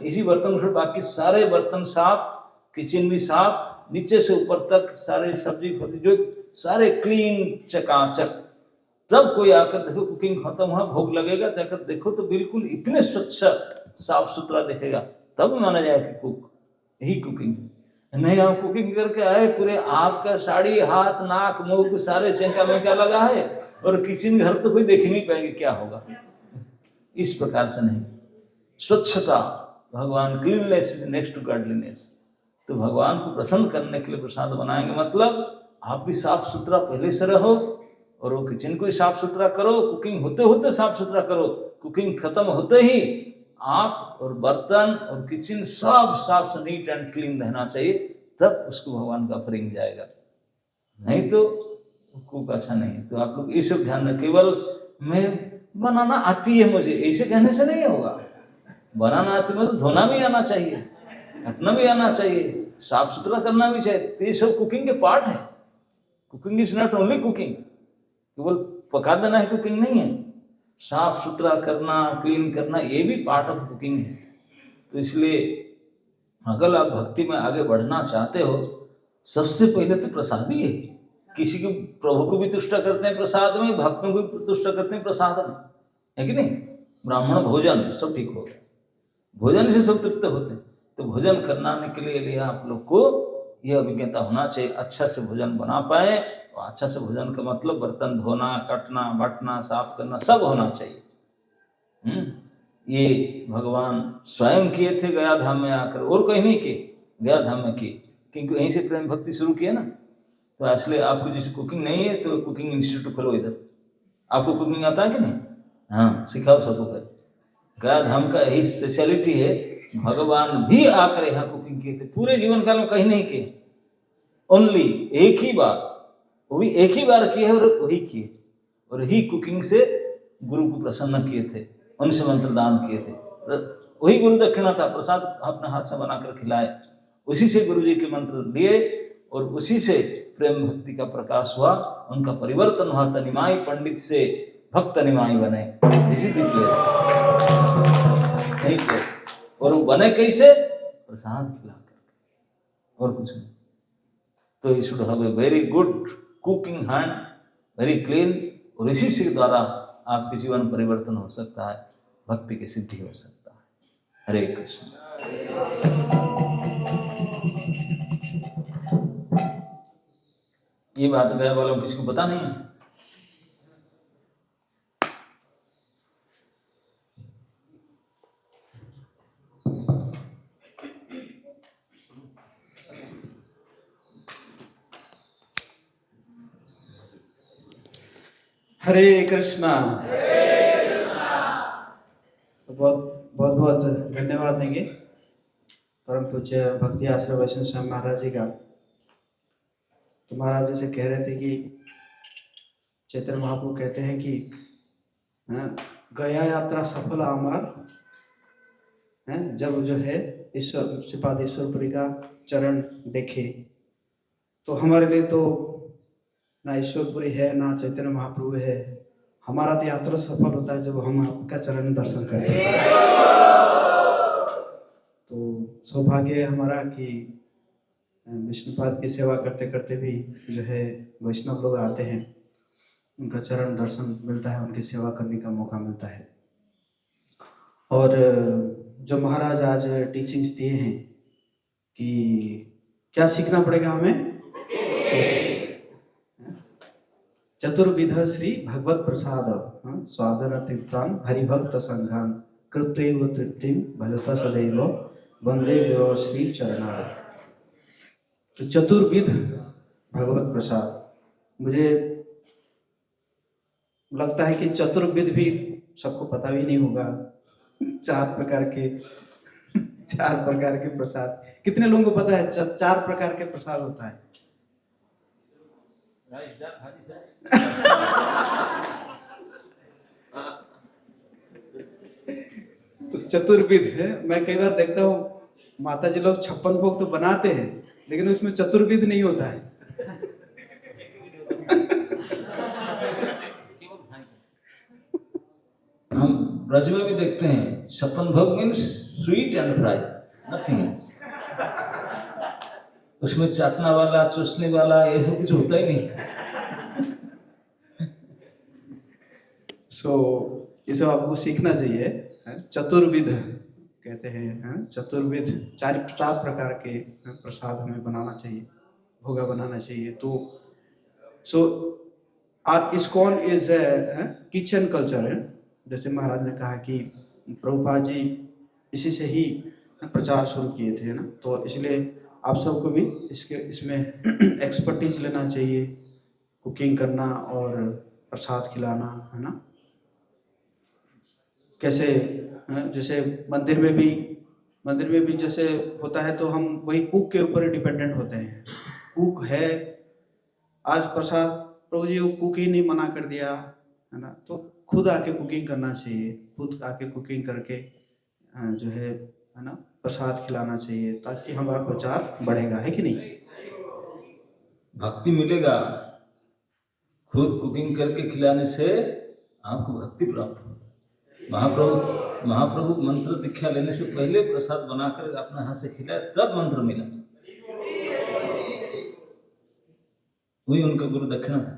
इसी बर्तन में, बाकी सारे बर्तन साफ, किचन भी साफ, नीचे से ऊपर तक सारे सब्जी फब्जी जो सारे क्लीन चकाचक। तब कोई आकर देखो कुकिंग खत्म हुआ, भोग लगेगा, जाकर देखो तो बिल्कुल इतने स्वच्छ साफ सुथरा दिखेगा, तब माना जाए कि कुक, यही कुकिंग। नहीं, हम कुकिंग करके आए, पूरे आपका साड़ी, हाथ, नाक, मुंह सारे चेंका मेंका लगा है, और किचन घर तो कोई देख ही नहीं पाएंगे, क्या होगा। इस प्रकार से नहीं, स्वच्छता, भगवान, cleanness is next to godliness. तो भगवान को प्रसन्न करने के लिए प्रसाद बनाएंगे, मतलब आप भी साफ सुथरा पहले से रहो, और वो किचन को ही साफ सुथरा करो, कुकिंग होते होते साफ सुथरा करो, कुकिंग खत्म होते ही आप और बर्तन और किचन सब साफ से नीट एंड क्लीन रहना चाहिए, तब उसको भगवान का ऑफरिंग जाएगा। नहीं तो कुक अच्छा नहीं। तो आप लोग ये सब ध्यान रखें। केवल मैं बनाना आती है मुझे, ऐसे कहने से नहीं होगा। बनाना आती है तो धोना भी आना चाहिए, काटना भी आना चाहिए, साफ सुथरा करना भी चाहिए। तो ये सब कुकिंग के पार्ट है। Cooking is not only cooking, केवल पका देना है कुकिंग नहीं है। साफ सुथरा करना, क्लीन करना, ये भी पार्ट ऑफ कुकिंग है। तो इसलिए अगर आप भक्ति में आगे बढ़ना चाहते हो, सबसे पहले तो प्रसाद ही है। किसी को, प्रभु को भी तुष्ट करते हैं प्रसाद में, भक्तों को भी तुष्ट करते हैं प्रसाद में, है कि नहीं। ब्राह्मण भोजन सब ठीक हो गया, भोजन से सब तृप्त होते हैं। तो भोजन कराने के लिए आप लोग को यह अभिज्ञता होना चाहिए, अच्छा से भोजन बना पाए। और अच्छा से भोजन का मतलब बर्तन धोना, काटना, बांटना, साफ करना सब होना चाहिए। ये भगवान स्वयं किए थे गया धाम में आकर, और कहीं नहीं किए, गया धाम में किए, क्योंकि यहीं से प्रेम भक्ति शुरू किया ना। तो इसलिए आपको जैसे कुकिंग नहीं है तो कुकिंग इंस्टीट्यूट खोलो इधर। आपको कुकिंग आता है कि नहीं? हाँ, सिखाओ सबको कर। गया धाम का यही स्पेशलिटी है, भगवान भी आकर यहाँ कुकिंग किए थे, पूरे जीवन काल में कहीं नहीं किए, ओनली एक ही बार, वो भी एक ही बार किए और वही किए, और ही कुकिंग से गुरु को प्रसन्न किए थे, उनसे मंत्र दान किए थे। वही गुरु दक्षिणा था, प्रसाद अपने हाथ से बनाकर खिलाए, उसी से गुरु जी के मंत्र दिए, और उसी से प्रेम भक्ति का प्रकाश हुआ, उनका परिवर्तन हुआ। तनिमाई पंडित से भक्त निमाई बने, दिस इज द प्लेस, यही प्लेस। और वो बने कैसे? प्रसाद खिलाकर, और कुछ नहीं। तो you should have a very good cooking hand, very clean, और इसी से द्वारा आपके जीवन परिवर्तन हो सकता है, भक्ति की सिद्धि हो सकता है। हरे कृष्ण। ये बात गया वालों किसको पता नहीं है? हरे कृष्णा। तो बहुत बहुत धन्यवाद देंगे परम पूज्य भक्ति आश्रम वैष्णव स्वामी महाराज जी का। तो महाराज जी से कह रहे थे कि चैतन्य महाप्रभु कहते हैं कि गया यात्रा सफल अमर है, जब जो है ईश्वर श्रीपाद ईश्वरपुरी का चरण देखे। तो हमारे लिए तो ना ईश्वरपुरी है ना चैतन्य महाप्रभु है, हमारा तो यात्रा सफल होता है जब हम आपका चरण दर्शन करते हैं। तो सौभाग्य है हमारा कि विष्णुपाद की सेवा करते करते भी जो है वैष्णव लोग आते हैं, उनका चरण दर्शन मिलता है, उनकी सेवा करने का मौका मिलता है। और जो महाराज आज टीचिंग्स दिए हैं कि क्या सीखना पड़ेगा हमें, चतुर्विध श्री भगवत प्रसाद स्वादन तृप्तान हरिभक्त संघान कृत्यैव तृप्तिम भजता सदैव वंदे गुरो श्री चरणार। तो चतुर्विध भगवत प्रसाद, मुझे लगता है कि चतुर्विध भी सबको पता भी नहीं होगा। चार प्रकार के प्रसाद कितने लोगों को पता है? चार प्रकार के प्रसाद होता है। तो चतुर्विध है, मैं कई बार देखता हूँ माता जी लोग 56 भोग तो बनाते हैं, लेकिन उसमें चतुर्विध नहीं होता है। हम ब्रज में भी देखते हैं 56 भोग means sweet and fry, nothing else. उसमें चाटना वाला, चूसने वाला, ये सब कुछ होता ही नहीं। सो ये सब आपको सीखना चाहिए। चतुर्विध कहते हैं चतुर्विध, चार चार प्रकार के प्रसाद हमें बनाना चाहिए, भोगा बनाना चाहिए। तो so our ISKCON is a kitchen culture है। जैसे महाराज ने कहा कि प्रभुपाद जी इसी से ही प्रचार शुरू किए थे ना, तो इसलिए आप सबको भी इसमें एक्सपर्टीज लेना चाहिए, कुकिंग करना और प्रसाद खिलाना, है ना। कैसे जैसे मंदिर में भी जैसे होता है, तो हम वही कुक के ऊपर डिपेंडेंट होते हैं। कुक है, आज प्रसाद प्रभु जी को कुक ही नहीं मना कर दिया, है ना, तो खुद आके कुकिंग करना चाहिए, खुद आके कुकिंग करके जो है ना प्रसाद खिलाना चाहिए, ताकि हमारा प्रचार बढ़ेगा, है कि नहीं। भक्ति मिलेगा, खुद कुकिंग करके खिलाने से आपको भक्ति प्राप्त होगी। महाप्रभु मंत्र दीक्षा लेने से पहले प्रसाद बनाकर अपने हाथ से खिलाया, तब मंत्र मिला। वही उनका गुरु दक्षिणा था,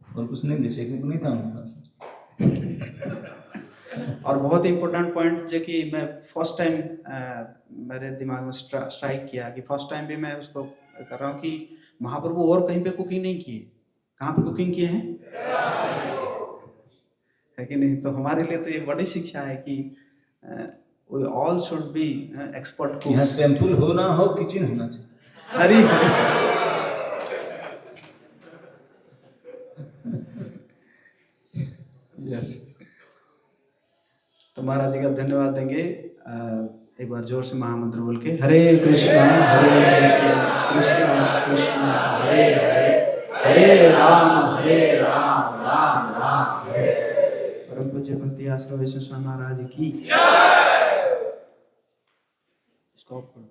और कुछ नहीं, जैसे कुछ नहीं था उनके पास। और बहुत ही इम्पोर्टेंट पॉइंट जो कि मैं फर्स्ट टाइम मेरे दिमाग में स्ट्राइक किया, कि फर्स्ट टाइम भी मैं उसको कर रहा हूँ कि महाप्रभु और कहीं पे कुकिंग नहीं किए, कहाँ पे कुकिंग किए हैं, है कि नहीं। तो हमारे लिए तो ये बड़ी शिक्षा है कि we all should be expert यहाँ कुक्स। टेम्पल हो ना हो, किचन होना चाहिए। हरी हरी यस। तो महाराज जी का धन्यवाद देंगे। एक बार जोर से महामंत्र बोल के, हरे कृष्णा कृष्णा कृष्णा हरे हरे, हरे राम राम राम हरे। परम पूज्य भक्ति आश्रम विश्वेश्वर महाराज की स्टॉप करो।